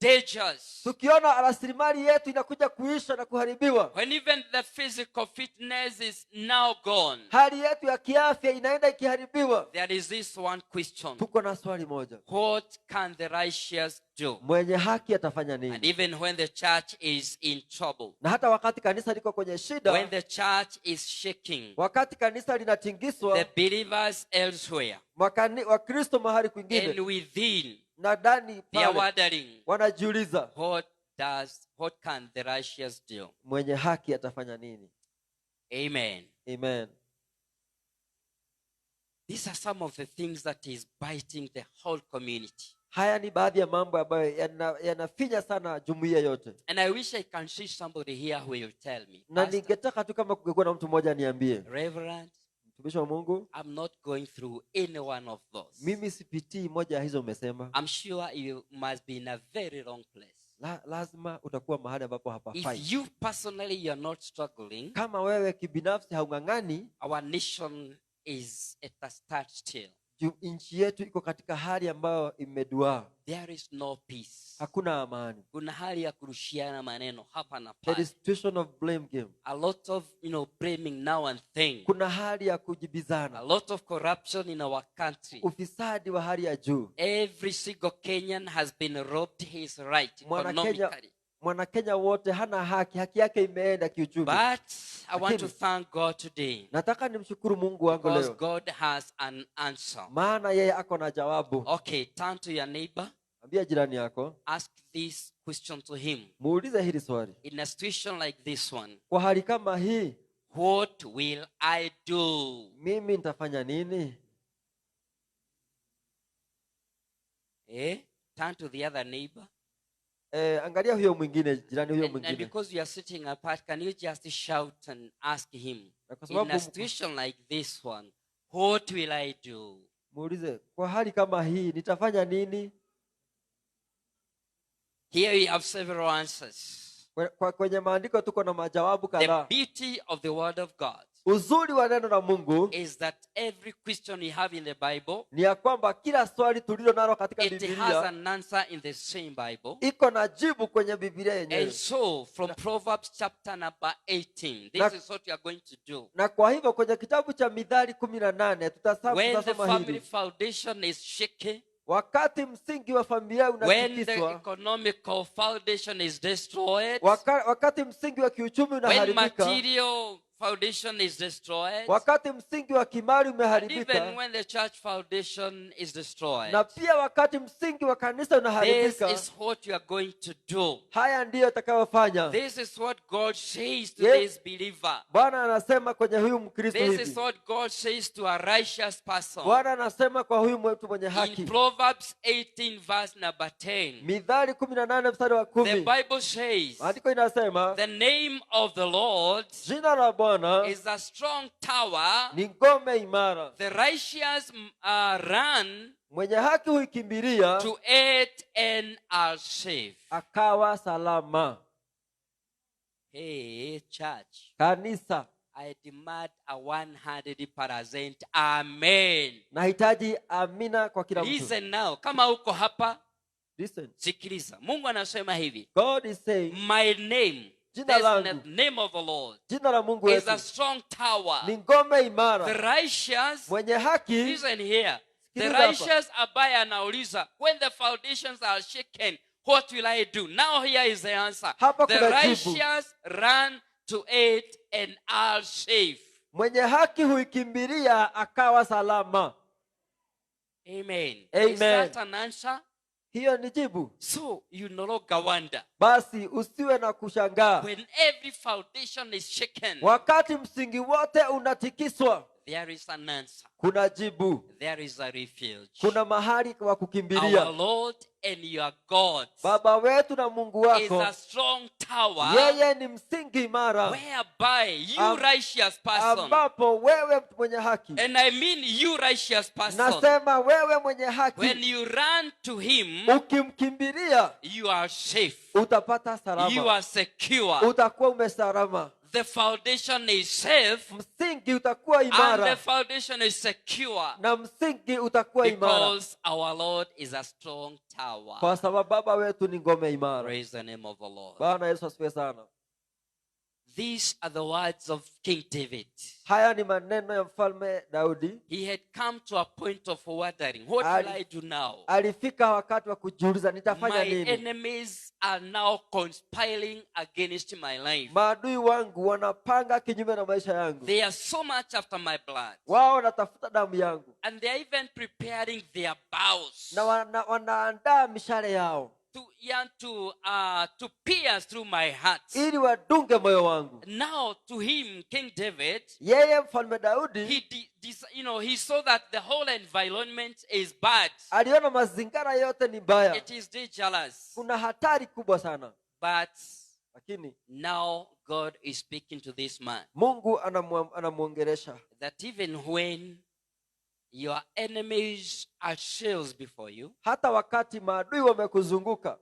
dangers, tukiona rasilimali yetu inakuja kuisha na kuharibiwa, when even the physical fitness is now gone, hali yetu ya kiafya inaenda ikiharibiwa, there is this one question. tuko na swali moja, What can the righteous do? mwenye haki atafanya And nini? even when the church is in trouble, Na hata wakati kanisa liko kwenye when shida, the church is shaking, wakati kanisa linatingiswa, the believers elsewhere Wakristo mahali and kwingine within, na ndani they are pale wondering, wanajiuliza, what can the righteous do? mwenye haki atafanya nini? Amen. Amen. These are some of the things that is biting the whole community. Haya ni baadhi ya mambo ambayo yanafinya sana jumuiya yote, And I wish I can see somebody here who will tell me, na Pastor, ningetaka tu kama kungekuwa na mtu mmoja niambie, Reverend, mtumishi wa Mungu, I'm not going through any one of those. mimi sipitii moja ya hizo umesema. I'm sure you must be in a very wrong place. Lazima utakuwa mahali ambapo hapafai. If you personally you're not struggling, Kama wewe kibinafsi haung'ang'ani, our nation is at a standstill. nchi yetu iko katika hali ambayo imeduaa, There is no peace. hakuna amani. Kuna hali ya kurushiana maneno hapa na There pale. is situation of blame game. A lot of blaming now and then. Kuna hali ya A kujibizana, lot of corruption in our country. ufisadi wa hali ya juu. Every single Kenyan has been robbed his right economically. Mwanakenya wote hana haki yake imeenda kiuchumi. But I want to thank God today, Nataka nimshukuru Mungu wangu because leo, God has an answer. maana yeye ako na jawabu. Okay, turn to your neighbor. Ambia jirani yako, Ask this question to him. muulize hili swali, In a situation like this one, kwa hali kama hii, what will I do? mimi nitafanya nini? Turn to the other neighbor. Angalia huyo mwingine, jirani huyo And mwingine. because you are sitting apart, can you just shout and ask him, Na kwa in sababu a situation like this one, what will I do? muulize, kwa hali kama hii nitafanya nini? Here we have several answers. Kwenye maandiko tuko na majawabu The kadhaa. beauty of the word of God Uzuri wa neno la Mungu is that every question you have in the Bible, ni ya kwamba kila swali tulilo nalo katika it has Biblia an answer in the same Bible. iko na jibu kwenye Biblia yenyewe. And so, from Proverbs chapter number 18, this is what you are going to do. Na kwa hivyo kwenye kitabu cha Mithali 18 When the tutasoma family hili. foundation is shaky, Wakati msingi wa familia when the unatikiswa, economical foundation is destroyed, wakati msingi wa kiuchumi when unaharibika, material foundation is destroyed, wakati msingi wa kimali and even umeharibika, when the church foundation is destroyed, na pia wakati msingi wa kanisa this unaharibika, is what you are going to do. haya ndiyo atakayofanya. This is what God says to Yes. this believer. Bwana anasema kwenye huyu Mkristo This hivi. is what God says to a righteous person. Bwana anasema kwa huyu mtu mwenye In haki. Proverbs 18 verse number 10, Mithali 18 mstari wa the 10. Bible says, Maandiko inasema, the name of the Lord jina la Bwana is a strong tower. ni ngome imara. The righteous run Mwenye haki huikimbilia, to it and are safe. akawa salama. Hey, church. Kanisa, I demand a 100% amen. nahitaji amina kwa kila mtu. Listen now. Kama uko hapa, Listen. sikiliza. Mungu anasema hivi. God is saying, my name, jina that's langu, the name of the Lord, jina la Mungu is wetu a strong tower. ni ngome The imara. righteous, Mwenye haki, listen here. The sikiliza hapa. righteous ambaye anauliza, when the foundations are shaken, what will I do? Now here is the answer. Hapa The kuna jibu. righteous run to it and are safe. Mwenye haki huikimbilia akawa salama. Amen. Amen. Is that an answer? Hiyo ni jibu. So you no longer wonder. Basi usiwe na kushangaa. When every foundation is shaken, Wakati msingi wote unatikiswa, there is an answer. kuna jibu. There is a refuge. Kuna mahali wa Our kukimbilia. Lord and your God Baba wetu na Mungu is wako, a strong tower yeye ni msingi imara, whereby you righteous person, ambapo wewe mtu mwenye haki, and I mean you righteous person, nasema wewe mwenye haki, when you run to him, ukimkimbilia you are safe, utapata you salama, are secure, utakuwa umesalama, the foundation is safe, msingi utakuwa and the imara, foundation is secure, na msingi utakuwa imara, because our Lord is a strong tower. kwa sababu baba wetu ni ngome imara. Praise the name of the Lord. Bwana Yesu asifiwe sana. These are the words of King David. Haya ni maneno ya mfalme Daudi. He had come to a point of wondering, what will I do now? Alifika wakati wa kujiuliza, nitafanya My nini? enemies are now conspiring against my life. Maadui wangu wanapanga kinyume na maisha yangu. They are so much after my blood. Wao wanatafuta damu yangu. And they are even preparing their bows Na wanaandaa mishale yao to pierce through my heart. ili wadunge moyo wangu. Now to him, King David, Yeye mfalme Daudi, he saw that the whole environment is bad. aliona mazingira yote ni mbaya. It is dangerous. Kuna hatari kubwa sana. But lakini now God is speaking to this man Mungu anamuongelesha that even when your enemies are shields before you, hata wakati maadui wamekuzunguka,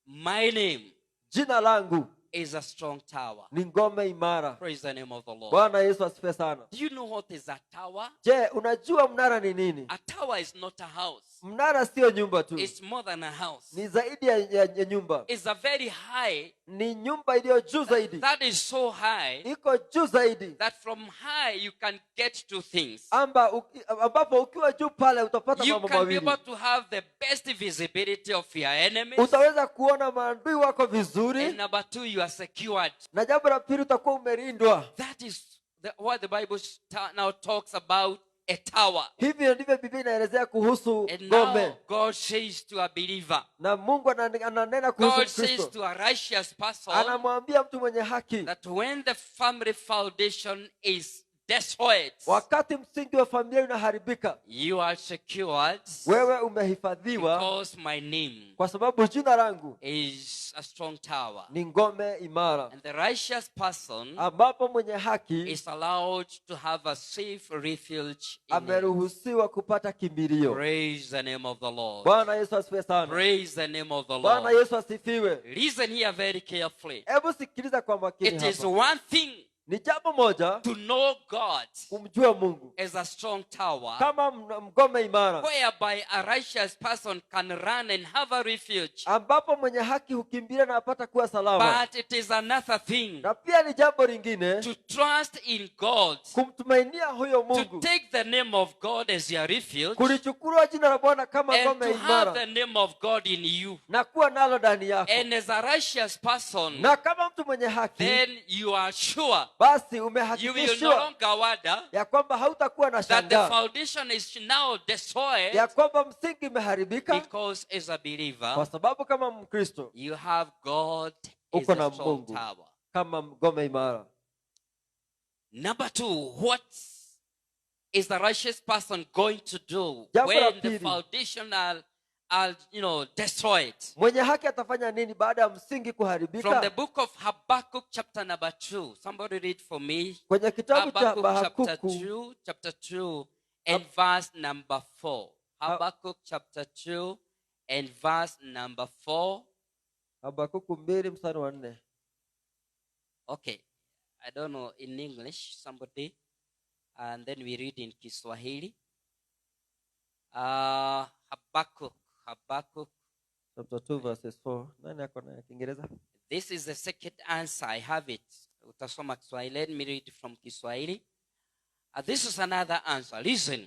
my name, jina langu, is a strong tower. ni ngome imara. Praise the name of the Lord. Bwana Yesu asifiwe sana. Do you know what is a tower? Je, unajua mnara ni nini? A tower is not a house. Mnara sio nyumba tu. It's more than a house. Ni zaidi ya nyumba. It's a very high. Ni nyumba iliyo juu zaidi. That is so high. Iko juu zaidi. That from high you can get to things. Ambapo ukiwa juu pale utapata mambo mawili. You can be able to have the best visibility of your enemies. Utaweza kuona maadui wako vizuri. And number two, you are secured. Na jambo la pili, utakuwa umelindwa. That is what the Bible now talks about. A tower. Hivyo ndivyo Biblia inaelezea kuhusu And ngome. now God says to a believer. Na Mungu ananena kuhusu God Kristo. says to a righteous person. Anamwambia mtu mwenye haki. That when the family foundation is destroyed, wakati msingi wa familia unaharibika, you are secured. Wewe umehifadhiwa. Because my name, kwa sababu jina langu, is a strong tower. ni ngome imara. And the righteous person, ambapo mwenye haki, is allowed to have a safe refuge. Ameruhusiwa kupata kimbilio. Praise the name of the Lord. Bwana Yesu asifiwe sana. Praise the name of the Lord. Bwana Yesu asifiwe. Listen here very carefully. Hebu sikiliza kwa makini hapa. It is one thing, ni jambo moja, to know God, kumjua Mungu, as a strong tower, kama mgome imara, whereby a righteous person can run and have a refuge. ambapo mwenye haki hukimbilia na apata kuwa salama. But it is another thing, na pia ni jambo lingine, to trust in God, kumtumainia huyo Mungu, to take the name of God as your refuge, kulichukua jina la Bwana kama and ngome to have imara, the name of God in you, na kuwa nalo ndani yako. and as a righteous person, na kama mtu mwenye haki, then you are sure, basi you will no umehakikishwa longer wonder ya kwamba hautakuwa na that the shanga foundation is now destroyed, ya kwamba msingi umeharibika, because as a believer, kwa sababu kama Mkristo you have God as uko na a strong Mungu tower. kama ngome imara. Number two, what is the righteous person going to do Jambo la when the pili, foundation are destroyed? mwenye haki atafanya nini baada ya msingi kuharibika? From the book of Habakkuk chapter number 2. Somebody read for me. Kwenye kitabu cha Habakkuk Habakuku chapter 2 and verse number 4. Habakkuk chapter 2 and verse number 4. Habakuku 2 mstari wa 4. Okay, I don't know in English, somebody, and then we read in Kiswahili. Habakkuk. Chapter 2 verses 4. Nani ako na Kiingereza? This is the second answer. I have it. Utasoma Kiswahili. Let me read from Kiswahili. This is another answer. Listen.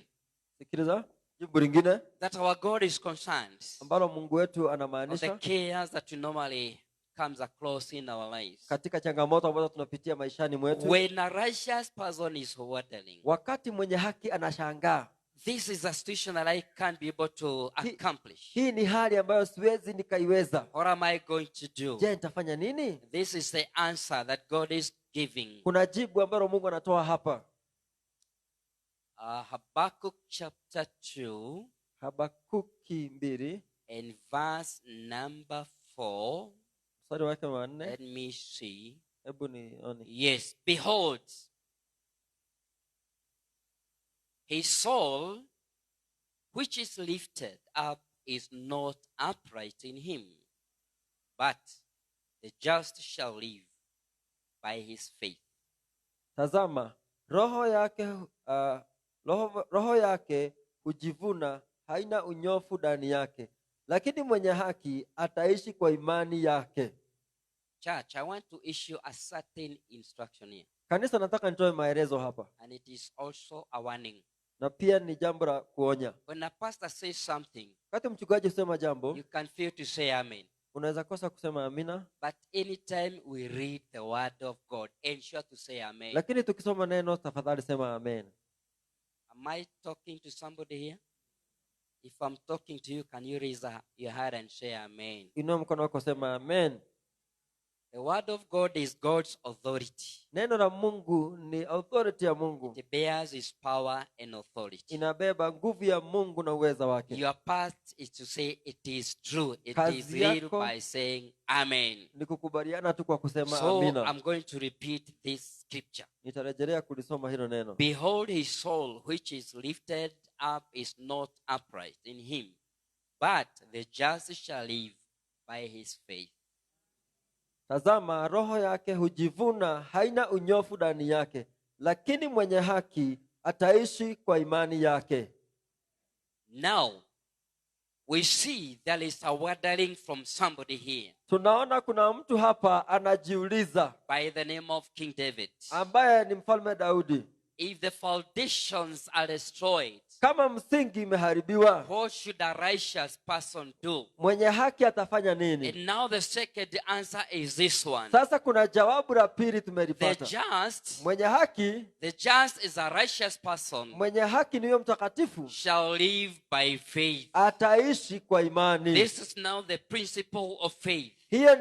Sikiliza. Jibu lingine That our God is concerned ambalo Mungu wetu of the anamaanisha chaos that normally comes across in our lives. katika changamoto ambazo tunapitia maishani mwetu. When a righteous person is wondering, Wakati mwenye haki anashangaa, this is a situation that I can't be able to accomplish. hii ni hali ambayo siwezi nikaiweza. What am I going to do? Je, nitafanya nini? This is the answer that God is giving. Kuna jibu ambalo Mungu anatoa hapa. Habakkuk chapter 2 Habakuki 2 and verse number 4. mstari wake wa 4. Let me see. Hebu nione. Yes, behold, his soul which is lifted up is not upright in him, but the just shall live by his faith. Tazama, roho yake hujivuna, haina unyofu ndani yake, lakini mwenye haki ataishi kwa imani yake. Church, I want to issue a certain instruction here. Kanisa, nataka nitoe maelezo hapa, And it is also a warning. na pia ni jambo la kuonya. When a pastor says something, Wakati mchungaji husema jambo, you can fail to say amen. unaweza kosa kusema amina, But anytime we read the word of God, ensure to say amen. lakini tukisoma neno, tafadhali sema amen. Am I talking to somebody here? If I'm talking to you, can you raise your hand and say amen? Inua mkono wako, sema amen. The word of God is God's authority. Neno la Mungu ni authority ya Mungu. It bears his power and authority. Inabeba nguvu ya Mungu na uweza wake. Your part is to say it is true. It Kazi is real yako by saying amen. ni kukubaliana tu kwa kusema So amina. I'm going to repeat this scripture. Nitarejelea kulisoma hilo neno. Behold, his soul which is lifted up is not upright in him, but the just shall live by his faith. Tazama, roho yake hujivuna, haina unyofu ndani yake, lakini mwenye haki ataishi kwa imani yake. Now, we see there is a wondering from somebody here Tunaona kuna mtu hapa anajiuliza, by the name of King David. ambaye ni mfalme Daudi. If the foundations are destroyed, Kama msingi imeharibiwa, what should a righteous person do? mwenye haki atafanya nini? And now the second answer is this one. Sasa kuna jawabu la pili The tumelipata. just, Mwenye haki, the just is a righteous person, mwenye haki ni huyo mtakatifu, shall live by faith. ataishi kwa imani. This is now the principle of faith Hiyo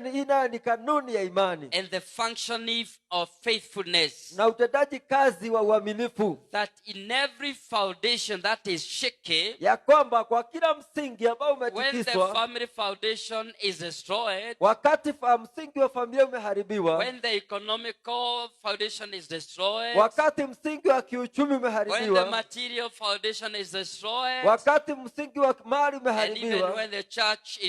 ni kanuni ya imani and the functioning of faithfulness. na utendaji kazi wa uaminifu, That in every foundation that is shaky, ya kwamba kwa kila msingi ambao when the umetikiswa, family foundation is destroyed, wakati msingi wa familia umeharibiwa, when the economical foundation is destroyed, wakati msingi wa kiuchumi when the umeharibiwa, material foundation is destroyed, wakati msingi wa mali and even umeharibiwa, when the church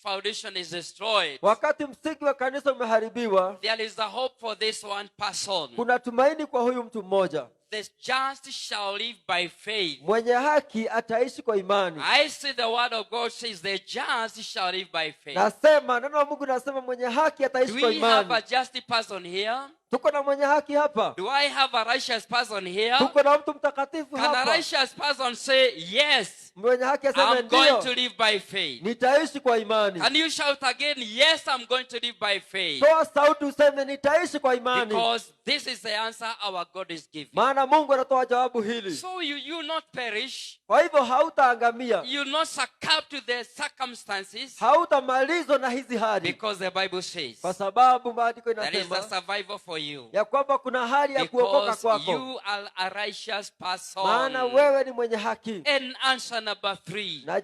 foundation is destroyed, wakati msingi wa kanisa umeharibiwa, there is a hope for this one person. kuna tumaini kwa huyu mtu mmoja. The just shall live by faith. Mwenye haki ataishi kwa imani. I see the word of God says the just shall live by faith. Nasema neno la Mungu nasema mwenye haki ataishi Do kwa we have a imani. just person here? Tuko na mwenye haki hapa. Do I have a righteous person here? Tuko na mtu mtakatifu Can a hapa. righteous person say, yes, Mwenye haki aseme I'm going to ndio, live by faith? nitaishi kwa imani. Can you shout again, yes, I'm going to live by faith? Toa sauti useme nitaishi kwa imani. Because this is the answer our God is giving. Maana Mungu anatoa jawabu hili. So you not perish. Kwa hivyo hautaangamia. You not succumb to the circumstances. Hautamalizwa na hizi hali. Because the Bible says Kwa sababu maandiko there is a inasema survival for you. ya kwamba kuna hali ya kuokoka Because kwako. you are a righteous person. Maana wewe ni mwenye haki. And answer number 3. Na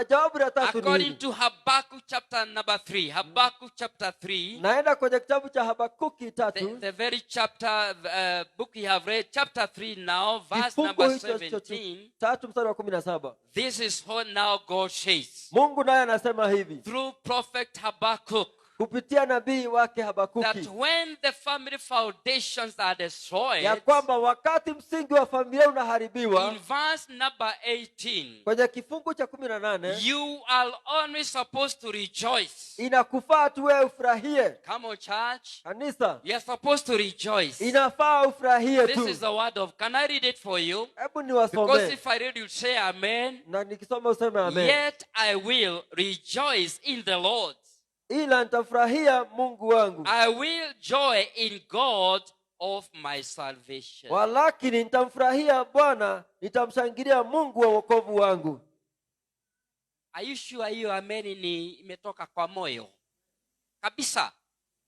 jawabu la tatu ni According hili. to Habakkuk chapter number 3. Habakkuk chapter 3. Naenda kwenye kitabu cha Habakuki 3. The very chapter book you have read, chapter 3 now, verse Kifungu number hicho 17. 3 mstari wa 17. This is what now God says. Mungu naye anasema hivi. Through prophet Habakkuk. kupitia nabii wake that Habakuki when the family foundations are destroyed, ya kwamba wakati msingi wa familia unaharibiwa, in verse number 18, kwenye kifungu cha 18, you are only supposed to rejoice. inakufaa tu wewe ufurahie. Come on, church. Kanisa, You are supposed to rejoice. inafaa ufurahie This tu. is the word of. Can I read it for you? Hebu Because niwasomee if I read, you say amen. na nikisoma useme amen. Yet I will rejoice in the Lord. Ila nitafurahia Mungu wangu, I will joy in God of my salvation. walakini nitamfurahia Bwana, nitamshangilia Mungu wa wokovu wangu. Are you sure hiyo amen ni imetoka kwa moyo kabisa?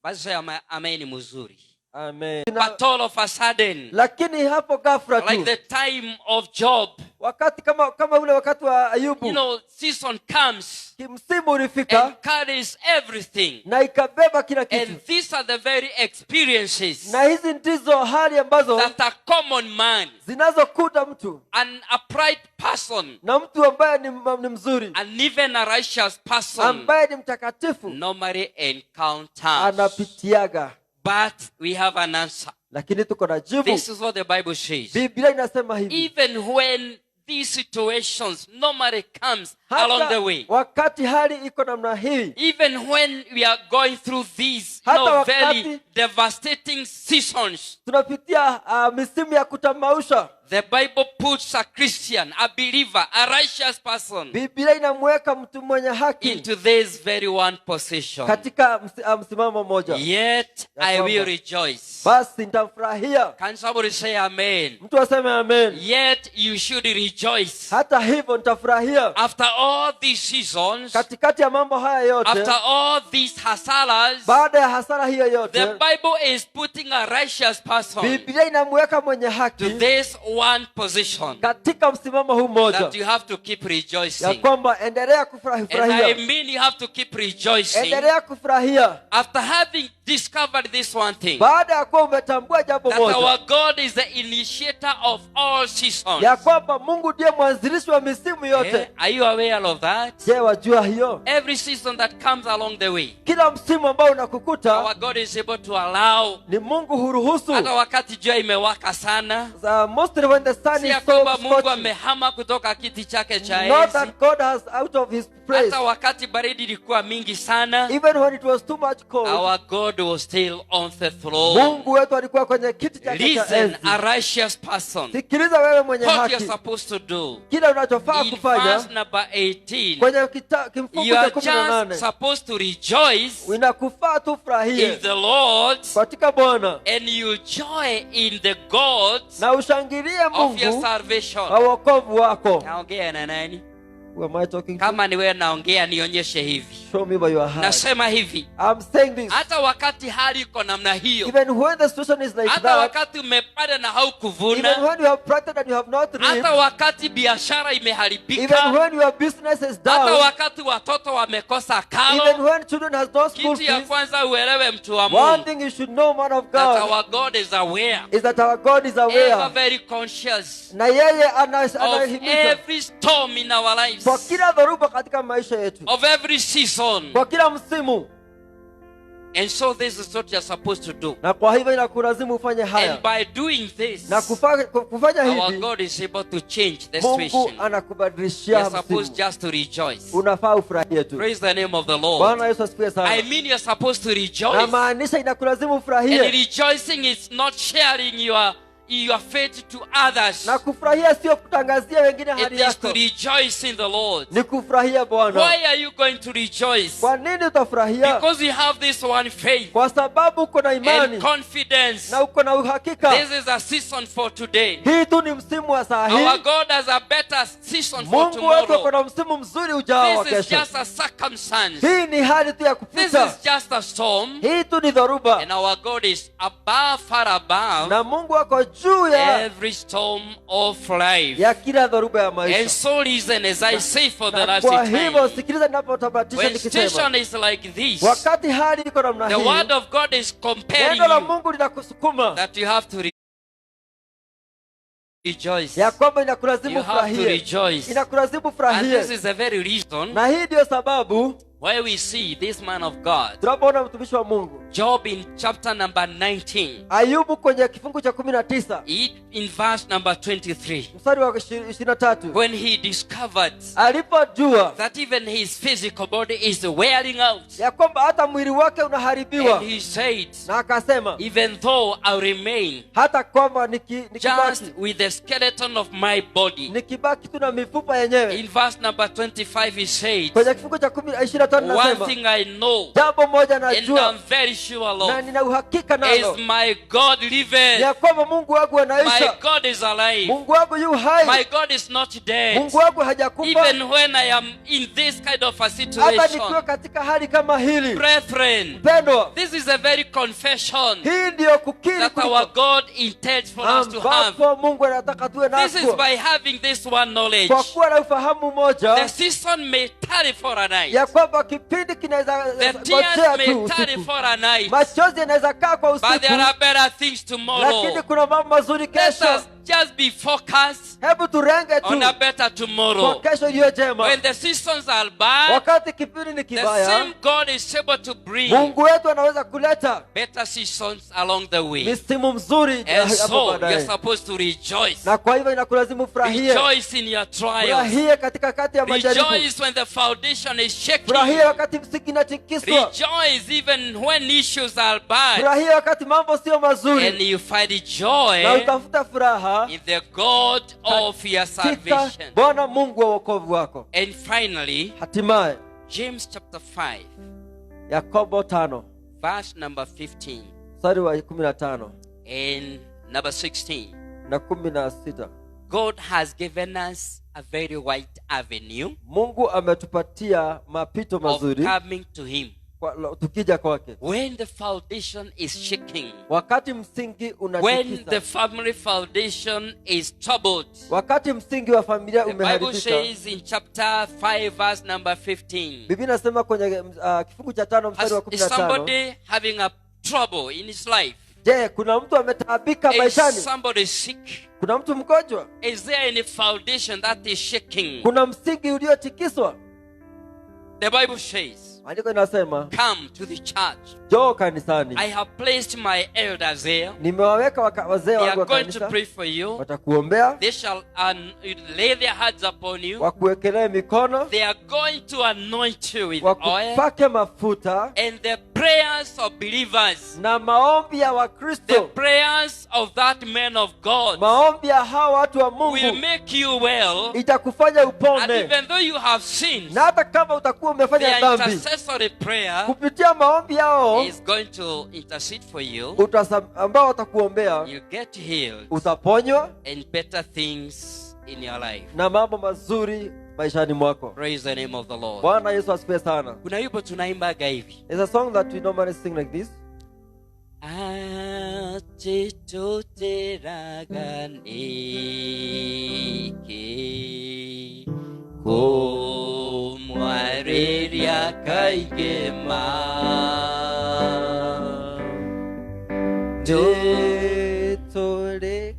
Basi amen mzuri. Amen. But all of a sudden, Lakini hapo ghafla tu, like the time of Job, wakati kama ule wakati wa Ayubu, you know, season comes msimu ulifika and carries everything. na ikabeba kila kitu. And these are the very experiences Na hizi ndizo hali ambazo that a common man, zinazokuta mtu, an upright person, na mtu ambaye ni mzuri, and even a righteous person ambaye ni mtakatifu, normally encounters. anapitiaga. But we have an answer. Lakini tuko na jibu. This is what the Bible says. Biblia inasema hivi, Even when these situations normally comes along the way, wakati hali iko namna hii, even when we are going through these very devastating seasons, tunapitia misimu ya kutamausha, the Bible puts a Christian, a believer, a righteous person Biblia inamweka mtu mwenye haki into this very one position. katika msimamo mmoja. Yet I will rejoice. Basi nitamfurahia. Can somebody say amen? Mtu aseme amen. Yet you should rejoice. Hata hivyo nitafurahia. After all these seasons, katikati ya mambo haya yote, after all these hasalas, baada ya hasara hiyo yote, the Bible is putting a righteous person Biblia inamweka mwenye haki to this one position katika msimamo huu mmoja, that you have to keep rejoicing. ya kwamba endelea kufurahia. And I mean you have to keep rejoicing. Endelea kufurahia. After having discovered this one thing, baada ya kuwa umetambua jambo that moja, our God is the initiator of all seasons. ya kwamba Mungu ndiye mwanzilishi wa misimu yote. Are you aware of that? Je, wajua hiyo? Every season that comes along the way, Kila msimu ambao unakukuta, our God is able to allow. Ni Mungu huruhusu. Hata wakati jua imewaka sana, mostly when the sun si is ya so kwamba Mungu scorching. amehama kutoka kiti chake cha Not enzi. that God has out of his praise. Hata wakati baridi ilikuwa mingi sana, Even when it was too much cold, our God was still on the throne. Mungu wetu alikuwa kwenye kiti chake cha Listen, enzi. a righteous person, Sikiliza wewe mwenye what haki, you're supposed to do. kila unachofaa In kufanya, verse number 18, kwenye kifungu you cha are just 18, supposed to rejoice inakufaa tu furahie in the Lord, katika Bwana, and you joy in the God na ushangilie of your Mungu salvation. wa wokovu wako. Naongea na nani? Who am I talking to? Kama ni wewe naongea, nionyeshe hivi. Show me by your heart. Nasema hivi, I'm saying this. hata wakati hali iko namna hiyo, Even when the situation is like hata that, wakati umepanda na even haukuvuna, when you have planted and you have not reaped, hata wakati biashara even imeharibika, when your business is hata down, wakati watoto wamekosa even karo, when children has no school kitu ya fees, kwanza uelewe, mtu wa one Mungu, thing you should know, man of that God, our God is aware, is that our God is ever aware, very conscious na yeye of anahimiza every storm in our lives, kwa kila dhoruba katika maisha yetu, of every season. kwa kila msimu. And so this is what you're supposed to do. Na kwa hivyo inakulazimu ufanye haya, And by doing this, na kufanya our hivi, God is able to change the Mungu situation. anakubadilishia You're supposed msimu. just to rejoice. Unafaa ufurahie tu. Praise the name of the Lord. Bwana Yesu asifiwe sana. I mean you're supposed to Na rejoice. maanisha inakulazimu And ufurahie. rejoicing is not sharing your faith to others. Na kufurahia sio kutangazia wengine It hali is yako, to rejoice in the Lord. ni kufurahia Bwana. Why are you going to rejoice? Kwa nini utafurahia? Because you have this one faith Kwa sababu uko na imani and confidence. na uko na uhakika. This is a season for today. Hii tu ni msimu wa saa Our hii. God has a better season for Mungu wetu uko tomorrow. na msimu mzuri ujao wa This is kesho. just a circumstance. Hii ni hali tu ya This kupita. is just a storm. Hii tu ni dhoruba. And our God is above, far above Na Mungu ako juu ya every storm of life. ya kila dhoruba ya And maisha. so listen, as I say for the Na last kwa hivyo time, sikiliza ninapotabatisha when nikisema, situation is like this, wakati hali iko namna the hii, word of God is compelling neno la you Mungu linakusukuma that you have to rejoice. ya kwamba inakulazimu You have to furahie, rejoice. inakulazimu And furahie. this is the very reason Na hii ndio sababu where we see this man of God, tunapoona mtumishi wa Mungu Job in chapter number 19, Ayubu kwenye kifungu cha 19 in verse number 23, mstari wa 23, when he discovered alipojua that even his physical body is wearing out, ya kwamba hata mwili wake unaharibiwa, and he said, na akasema even though I remain hata kwamba just nikibaki with the skeleton of my body, nikibaki tu na mifupa yenyewe. in verse number 25 he said, Kwenye kifungu cha 25 one nasema thing I know, jambo moja and najua I'm very sure na of, nina uhakika is nalo, my God liveth. ya kwamba Mungu wangu My anaisha, God is alive. Mungu wangu yu hai, My God is not dead. Mungu wangu hajakufa. Even when I am in this kind of a Hata situation, nikiwa katika hali kama hili, brethren, mpendwa, this is a very confession hii ndiyo kukiri that our God intends for us to have. ambapo Mungu anataka tuwe This is nacho, by having this one knowledge. kwa kuwa na ufahamu The moja season may tarry for a night. ya kwamba kipindi kinaweza The tears ngojea may tu tarry usiku, for a night. machozi yanaweza kaa kwa But there usiku, are better things tomorrow. lakini kuna mambo mazuri Let kesho. us just be focused Hebu turenge on a tu better kwa tomorrow. kesho iliyo njema. When the seasons are bad, Wakati kipindi ni the kibaya, same God is able to bring Mungu wetu anaweza kuleta better seasons along the way. misimu mzuri And hapo so you're baadaye, supposed to rejoice. na kwa hivyo inakulazimu furahie, Rejoice in your trials. furahie katika kati ya majaribu, Rejoice when the foundation is shaking. furahie wakati msingi inatikiswa, Rejoice even when issues are bad. furahie wakati mambo sio And mazuri, you find na joy utafuta furaha in the God of your katika salvation. Bwana Mungu wa wokovu wako. And finally, Hatimaye James chapter 5, Yakobo 5 verse number 15 mstari wa 15 and number 16. na 16. God has given us a very wide avenue Mungu ametupatia mapito of mazuri coming to Him. tukija kwake. When the foundation is shaking, Wakati msingi when the unatikisa, family foundation is troubled, wakati msingi wa familia the Bible umeharibika. says in chapter 5 verse number 15, Biblia inasema kwenye kifungu cha 5 mstari wa is 15, somebody having a trouble in his life? je, kuna mtu ametaabika Is maishani? somebody sick? Kuna mtu mgonjwa? Is there any foundation that is shaking? Kuna msingi uliotikiswa? The Bible says, Andiko inasema, come to the church. njoo kanisani. I have placed my elders there. Nimewaweka wazee They wangu are wa going to kanisa, pray for you. watakuombea, They shall lay their hands upon you. wakuwekelee mikono, They are going to anoint you with oil. wakupake mafuta, And the prayers of believers, na maombi ya the Wakristo, prayers of that man of God, maombi ya hawa watu wa will Mungu make you well. itakufanya And upone. even though you have sinned, Na hata kama utakuwa umefanya their dhambi, intercessory prayer kupitia maombi yao is going to intercede for you. ambao watakuombea, You get healed utaponywa and better things in your life. na mambo mazuri maishani mwako. Praise the name of the Lord. Bwana Yesu asifiwe sana. Kuna yupo tunaimbaga hivi. There's a song that we normally sing like this. Atituteraganiki kumwariria kaigema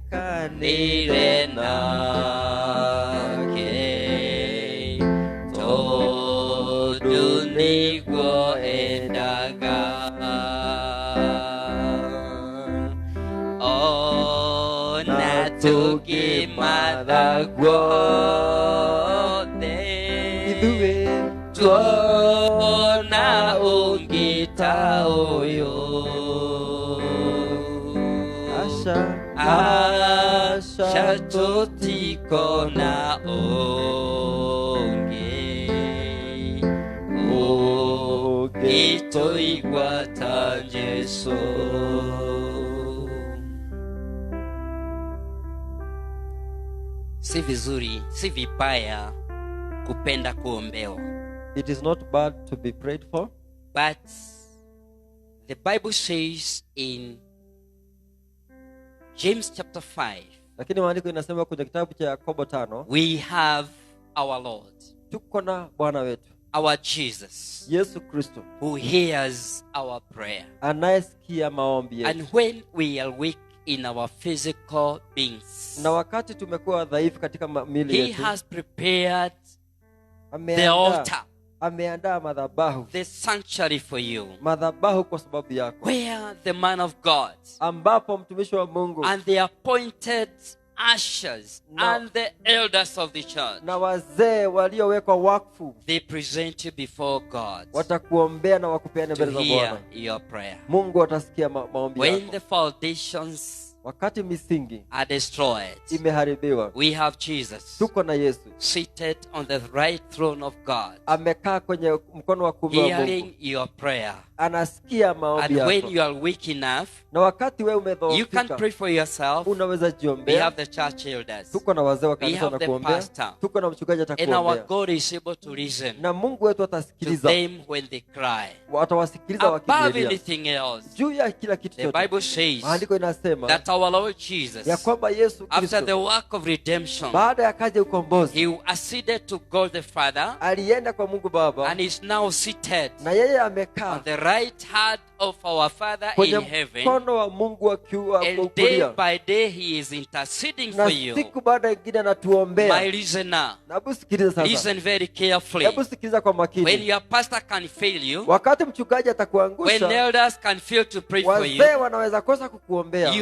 tulikanire nake tondu niguo endaga ona tukimatha guothe tuona ungi ta uyu asha tutikona ungi ugituigwa ta Jesu. Si vizuri, si vibaya kupenda kuombewa. It is not bad to be prayed for, But the Bible says in James chapter 5, lakini maandiko inasema kwenye kitabu cha Yakobo 5, we have our Lord, tuko na Bwana wetu our Jesus, Yesu Kristo who hears our prayer. anayesikia maombi And yetu. when we are weak in our physical beings, Na wakati tumekuwa dhaifu katika miili He yetu, has prepared the ameandaa altar ameandaa madhabahu, the sanctuary for you, madhabahu kwa sababu yako, where the man of God ambapo mtumishi wa Mungu and the appointed ushers and the elders of the church, na wazee waliowekwa wakfu, they present you before God watakuombea na wakupeane mbele to za hear Bwana. your prayer. Mungu atasikia maombi When yako. the foundations Wakati misingi are destroyed, imeharibiwa, we have Jesus tuko na Yesu seated on the right throne of God, amekaa kwenye mkono wa kuume wa Mungu, hearing your prayer. anasikia And maombi when yako. you are weak enough, Na wakati wewe you can umedhoofika, pray for yourself. unaweza We jiombea. have the church elders, Tuko na wazee wa we kanisa have the wanakuombea, pastor, tuko na mchungaji and our atakuombea, God is able to listen na Mungu wetu to atasikiliza, them when they cry. watawasikiliza Above wakilia. anything else, Juu ya kila kitu the chote, Bible says maandiko inasema that our Lord Jesus, ya kwamba Yesu after the Kristo work of redemption, baada ya kazi ya ukombozi he ascended to God the Father alienda kwa Mungu Baba, and is now seated na yeye on amekaa the right hand of our Father kwenye in heaven, mkono wa Mungu wa and day by day he is interceding na for you. siku baada ya ingine anatuombea. My listener, Na hebu sikiliza sasa, listen very carefully. hebu sikiliza kwa When makini. your pastor can fail you, Wakati mchungaji when atakuangusha, elders can fail to pray for you, wazee wanaweza kosa kukuombea,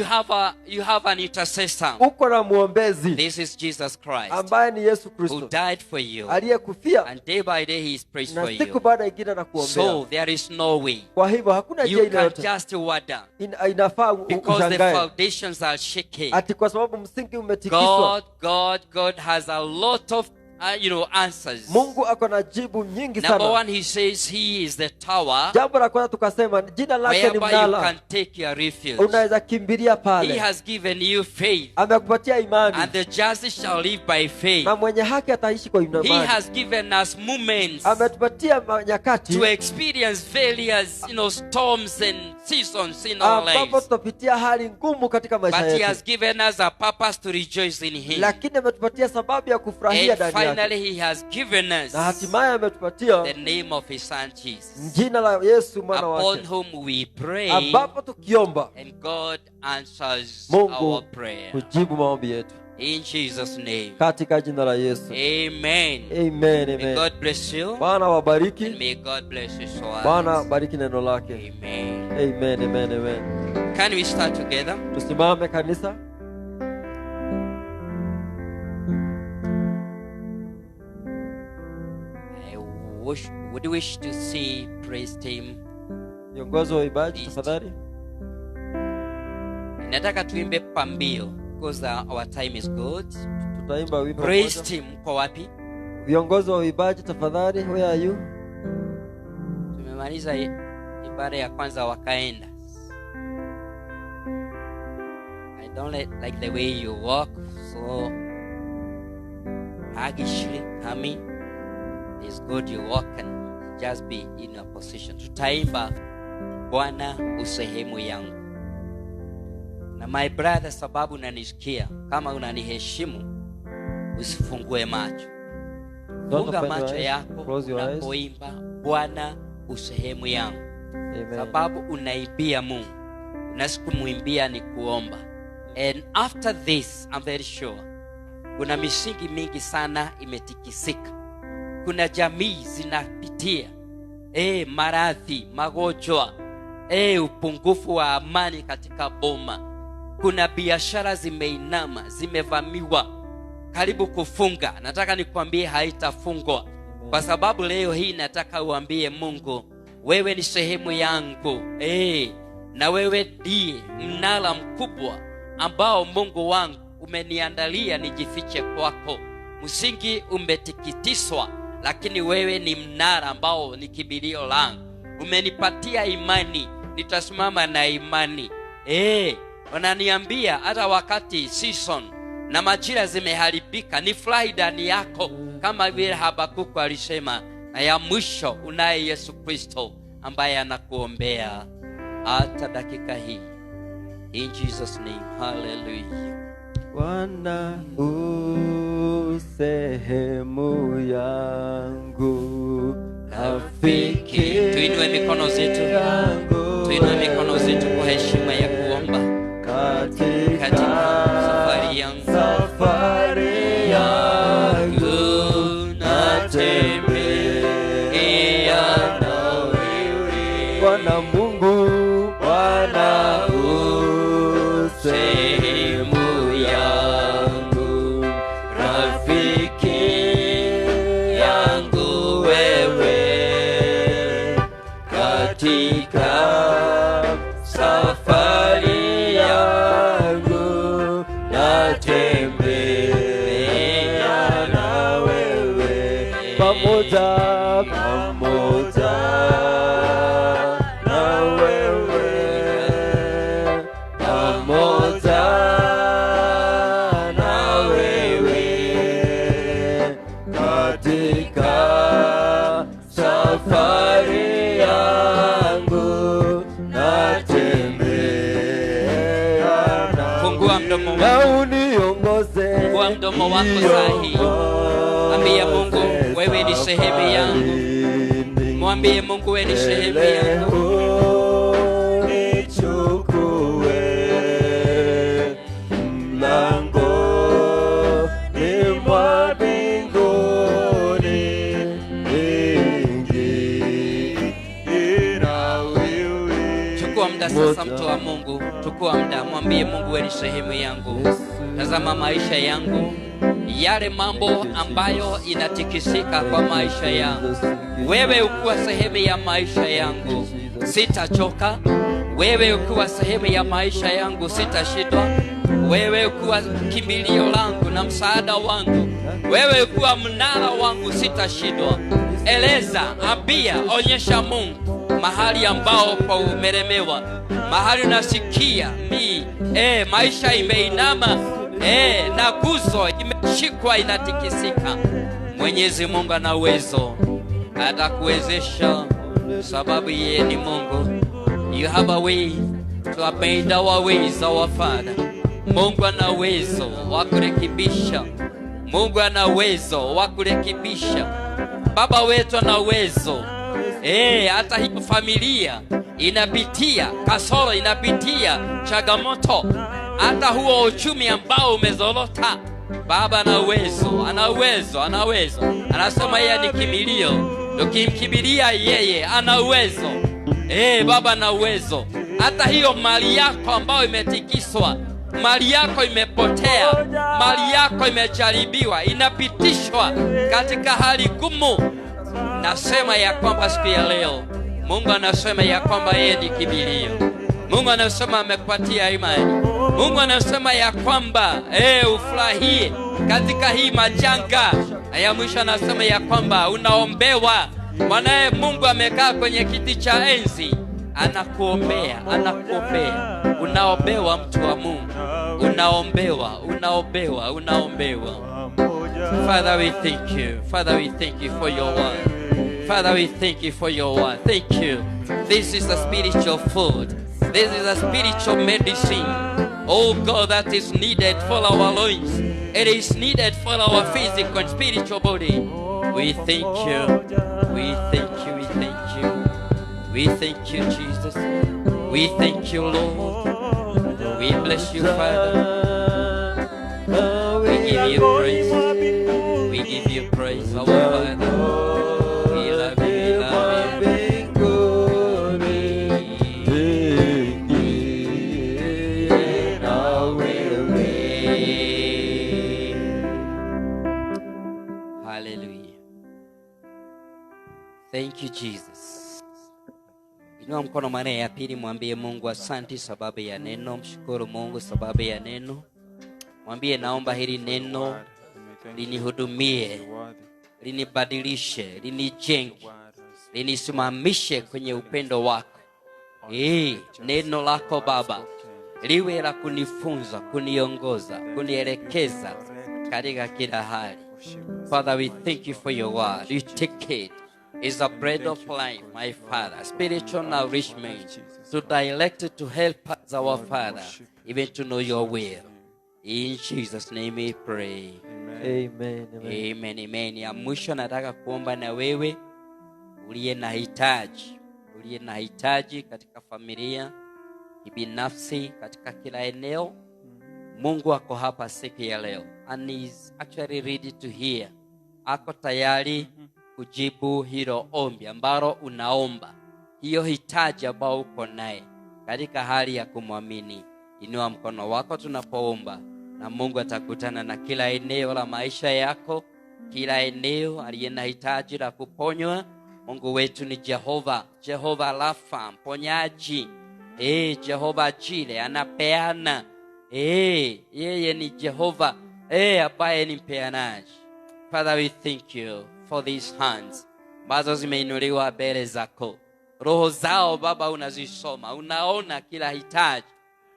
you have an intercessor. uko na muombezi This is Jesus Christ, ambaye ni Yesu who Kristo died for you, aliyekufia, and day by day he is praised na for siku you. baada ya ingine anakuombea. So there is no way Kwa hivyo hakuna njia you ile can yote just wonder, inafaa because the ushangae foundations are shaky. ati kwa sababu msingi umetikiswa. God has a lot of answers. Mungu ako na jibu nyingi Number sana. one, he says he is the tower Jambo la kwanza tukasema jina lake ni whereby you mnara, can take your refuge. unaweza kimbilia He pale. has given you faith, Amekupatia imani, and the just shall live by faith. na mwenye haki ataishi kwa He imani. has given us moments Ametupatia nyakati to experience various storms and seasons in our ambapo lives. tutapitia hali ngumu katika maisha But he has yetu, given us a purpose to rejoice in him. lakini ametupatia sababu ya kufurahia And ndani yake, finally he has given us na hatimaye ametupatia the name of his son Jesus, jina la Yesu mwana upon wake, whom we pray, ambapo tukiomba and God answers Mungu our prayer. hujibu maombi yetu In Jesus' name. katika jina la Yesu. Amen. Amen, May amen. God bless you. Bwana wabariki. And may God bless you so Bwana bariki neno lake. Amen. Amen, amen, amen. Can we start together? Tusimame kanisa. Would wish to see praise team. Viongozi wa uimbaji tafadhali. Nataka tuimbe pambio because our time is good. Tutaimba wimbo Praise moja. team, mko wapi? Viongozi wa uimbaji tafadhali, where are you? Tumemaliza ibada ya kwanza wakaenda. I don't like the way you walk so huggishly coming. It's good you walk and just be in a position. Tutaimba Bwana usehemu yangu. Na my brother, sababu unanisikia, kama unaniheshimu, usifungue macho. Funga macho yako unapoimba Bwana usehemu yangu. Sababu unaibia Mungu. Na sikumwimbia ni kuomba. And after this, I'm very sure, kuna misingi mingi sana imetikisika. Kuna jamii zinapitia maradhi, magonjwa, upungufu wa amani katika boma. Kuna biashara zimeinama, zimevamiwa, karibu kufunga. Nataka nikwambie haitafungwa, kwa sababu leo hii nataka uambie Mungu, wewe ni sehemu yangu, na wewe ndiye mnara mkubwa ambao Mungu wangu umeniandalia nijifiche kwako. Msingi umetikitiswa, lakini wewe ni mnara ambao ni kimbilio langu. Umenipatia imani, nitasimama na imani. Wananiambia hata wakati season na majira zimeharibika, ni furahi ndani yako, kama vile Habakuku alisema, na ya mwisho unaye Yesu Kristo ambaye anakuombea hata dakika hii. In Jesus name, hallelujah. Bwana sehemu yangu, rafiki. Tuinue mikono zetu, tuinue mikono zetu kwa heshima ya kuomba katika safari yangu, natembea natembea na wewe pamoja na wewe pamoja na wewe katika safari yangu natembea Fungua mdomo na wako. uniongoze. Fungua mdomo wako sahi. Ambia Mungu wewe ni sehemu yangu. Mwambie Mungu wewe ni sehemu yangu. Nichukue mlangoni mwa mbinguni, ingia wewe. Chukua muda sasa, mtu wa Mungu. Chukua muda, mwambie Mungu wewe ni sehemu yangu. Tazama maisha yangu, yale mambo ambayo inatikisika kwa maisha yangu. Wewe ukiwa sehemu ya maisha yangu, sitachoka. Wewe ukiwa sehemu ya maisha yangu, sitashindwa. Wewe ukiwa kimbilio langu na msaada wangu, wewe ukiwa mnara wangu, sitashindwa. Eleza, ambia, onyesha Mungu mahali ambao kwa umelemewa, mahali unasikia maisha imeinama, na guzo imeshikwa, inatikisika. Mwenyezi Mungu ana uwezo, atakuwezesha, sababu yeye ni Mungu. You have a way to amend our ways, our Father. Mungu ana uwezo wa kurekebisha. Mungu ana uwezo wa kurekebisha. Baba wetu ana uwezo. Hata hiyo familia inapitia kasoro, inapitia changamoto, hata huo uchumi ambao umezorota, Baba ana uwezo, ana uwezo, ana uwezo. Anasema yeye ni kimbilio. Ukimkimbilia yeye ana uwezo. Baba ana uwezo. Hata hiyo mali yako ambayo imetikiswa, mali yako imepotea, mali yako imejaribiwa, inapitishwa katika hali gumu, nasema ya kwamba siku ya leo Mungu anasema ya kwamba yeye ni kimbilio. Mungu anasema amekupatia imani. Mungu anasema ya kwamba ufurahie katika hii majanga. Ya mwisho anasema ya kwamba unaombewa. Mwanae Mungu amekaa kwenye kiti cha enzi, anakuombea, anakuombea. Unaombewa, mtu wa Mungu. Unaombewa, unaombewa, unaombewa. Father, we thank you. Father, we thank you for your word. Father, we thank you for your word. Thank you. This is a spiritual food. This is a spiritual medicine. Oh God, that is needed for our loins. It is needed for our physical and spiritual body. We thank you. We thank you. We thank you. We thank you, Jesus. We thank you, Lord. We bless you, Father. We give you praise. We give you praise, our Father. We love you. We love you. Hallelujah. Thank you, Jesus. Inua mkono mara ya pili, mwambie Mungu asante sababu ya neno. Mshukuru Mungu sababu ya neno. Mwambie naomba hili neno linihudumie, linibadilishe, linijenge, linisimamishe kwenye upendo wako. Neno lako Baba liwe la kunifunza, kuniongoza, kunielekeza katika kila hali. Father, we thank you for your word. You take it. It's a bread of life, my Father, spiritual nourishment to direct, to help us, our Father, even to know your will. In Jesus' name we pray. Amen. Amen. Amen. Ya mwisho nataka kuomba na wewe uliye na hitaji katika familia, kibinafsi, katika kila eneo. Mungu ako hapa siku ya leo, and is actually ready to hear. Ako tayari kujibu hilo ombi ambalo unaomba, hiyo hitaji ambao uko naye katika hali ya kumwamini. Inua mkono wako tunapoomba, na Mungu atakutana na kila eneo la maisha yako, kila eneo aliye na hitaji la kuponywa. Mungu wetu ni Jehova Rafa, mponyaji. Jehova Jire anapeana Yeye ni Jehova ambaye ni mpeanaji. Father, we thank you for these hands ambazo zimeinuliwa mbele zako. Roho zao Baba unazisoma, unaona kila hitaji,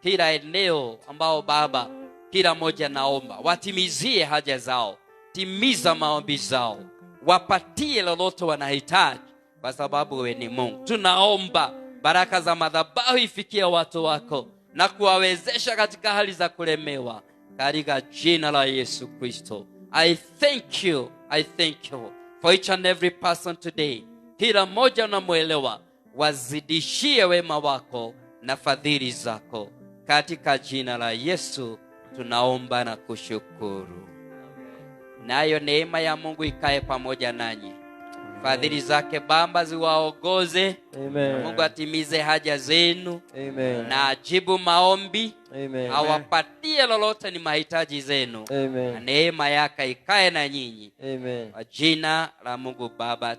kila eneo ambao Baba kila moja naomba watimizie haja zao, timiza maombi zao, wapatie lolote wanahitaji, kwa sababu wewe ni Mungu. Tunaomba baraka za madhabahu ifikie watu wako na kuwawezesha katika hali za kulemewa, katika jina la Yesu Kristo. I thank you for each and every person today. Kila mmoja unamuelewa, wazidishie wema wako na fadhili zako, katika jina la Yesu tunaomba na kushukuru. Nayo neema ya Mungu ikae pamoja nanyi. Fadhili zake Baba ziwaongoze. Amen. Mungu atimize haja zenu. Amen. Na ajibu maombi. Amen. Awapatie lolote ni mahitaji zenu. Amen. Na neema yake ikae na nyinyi. Amen. Kwa jina la Mungu Baba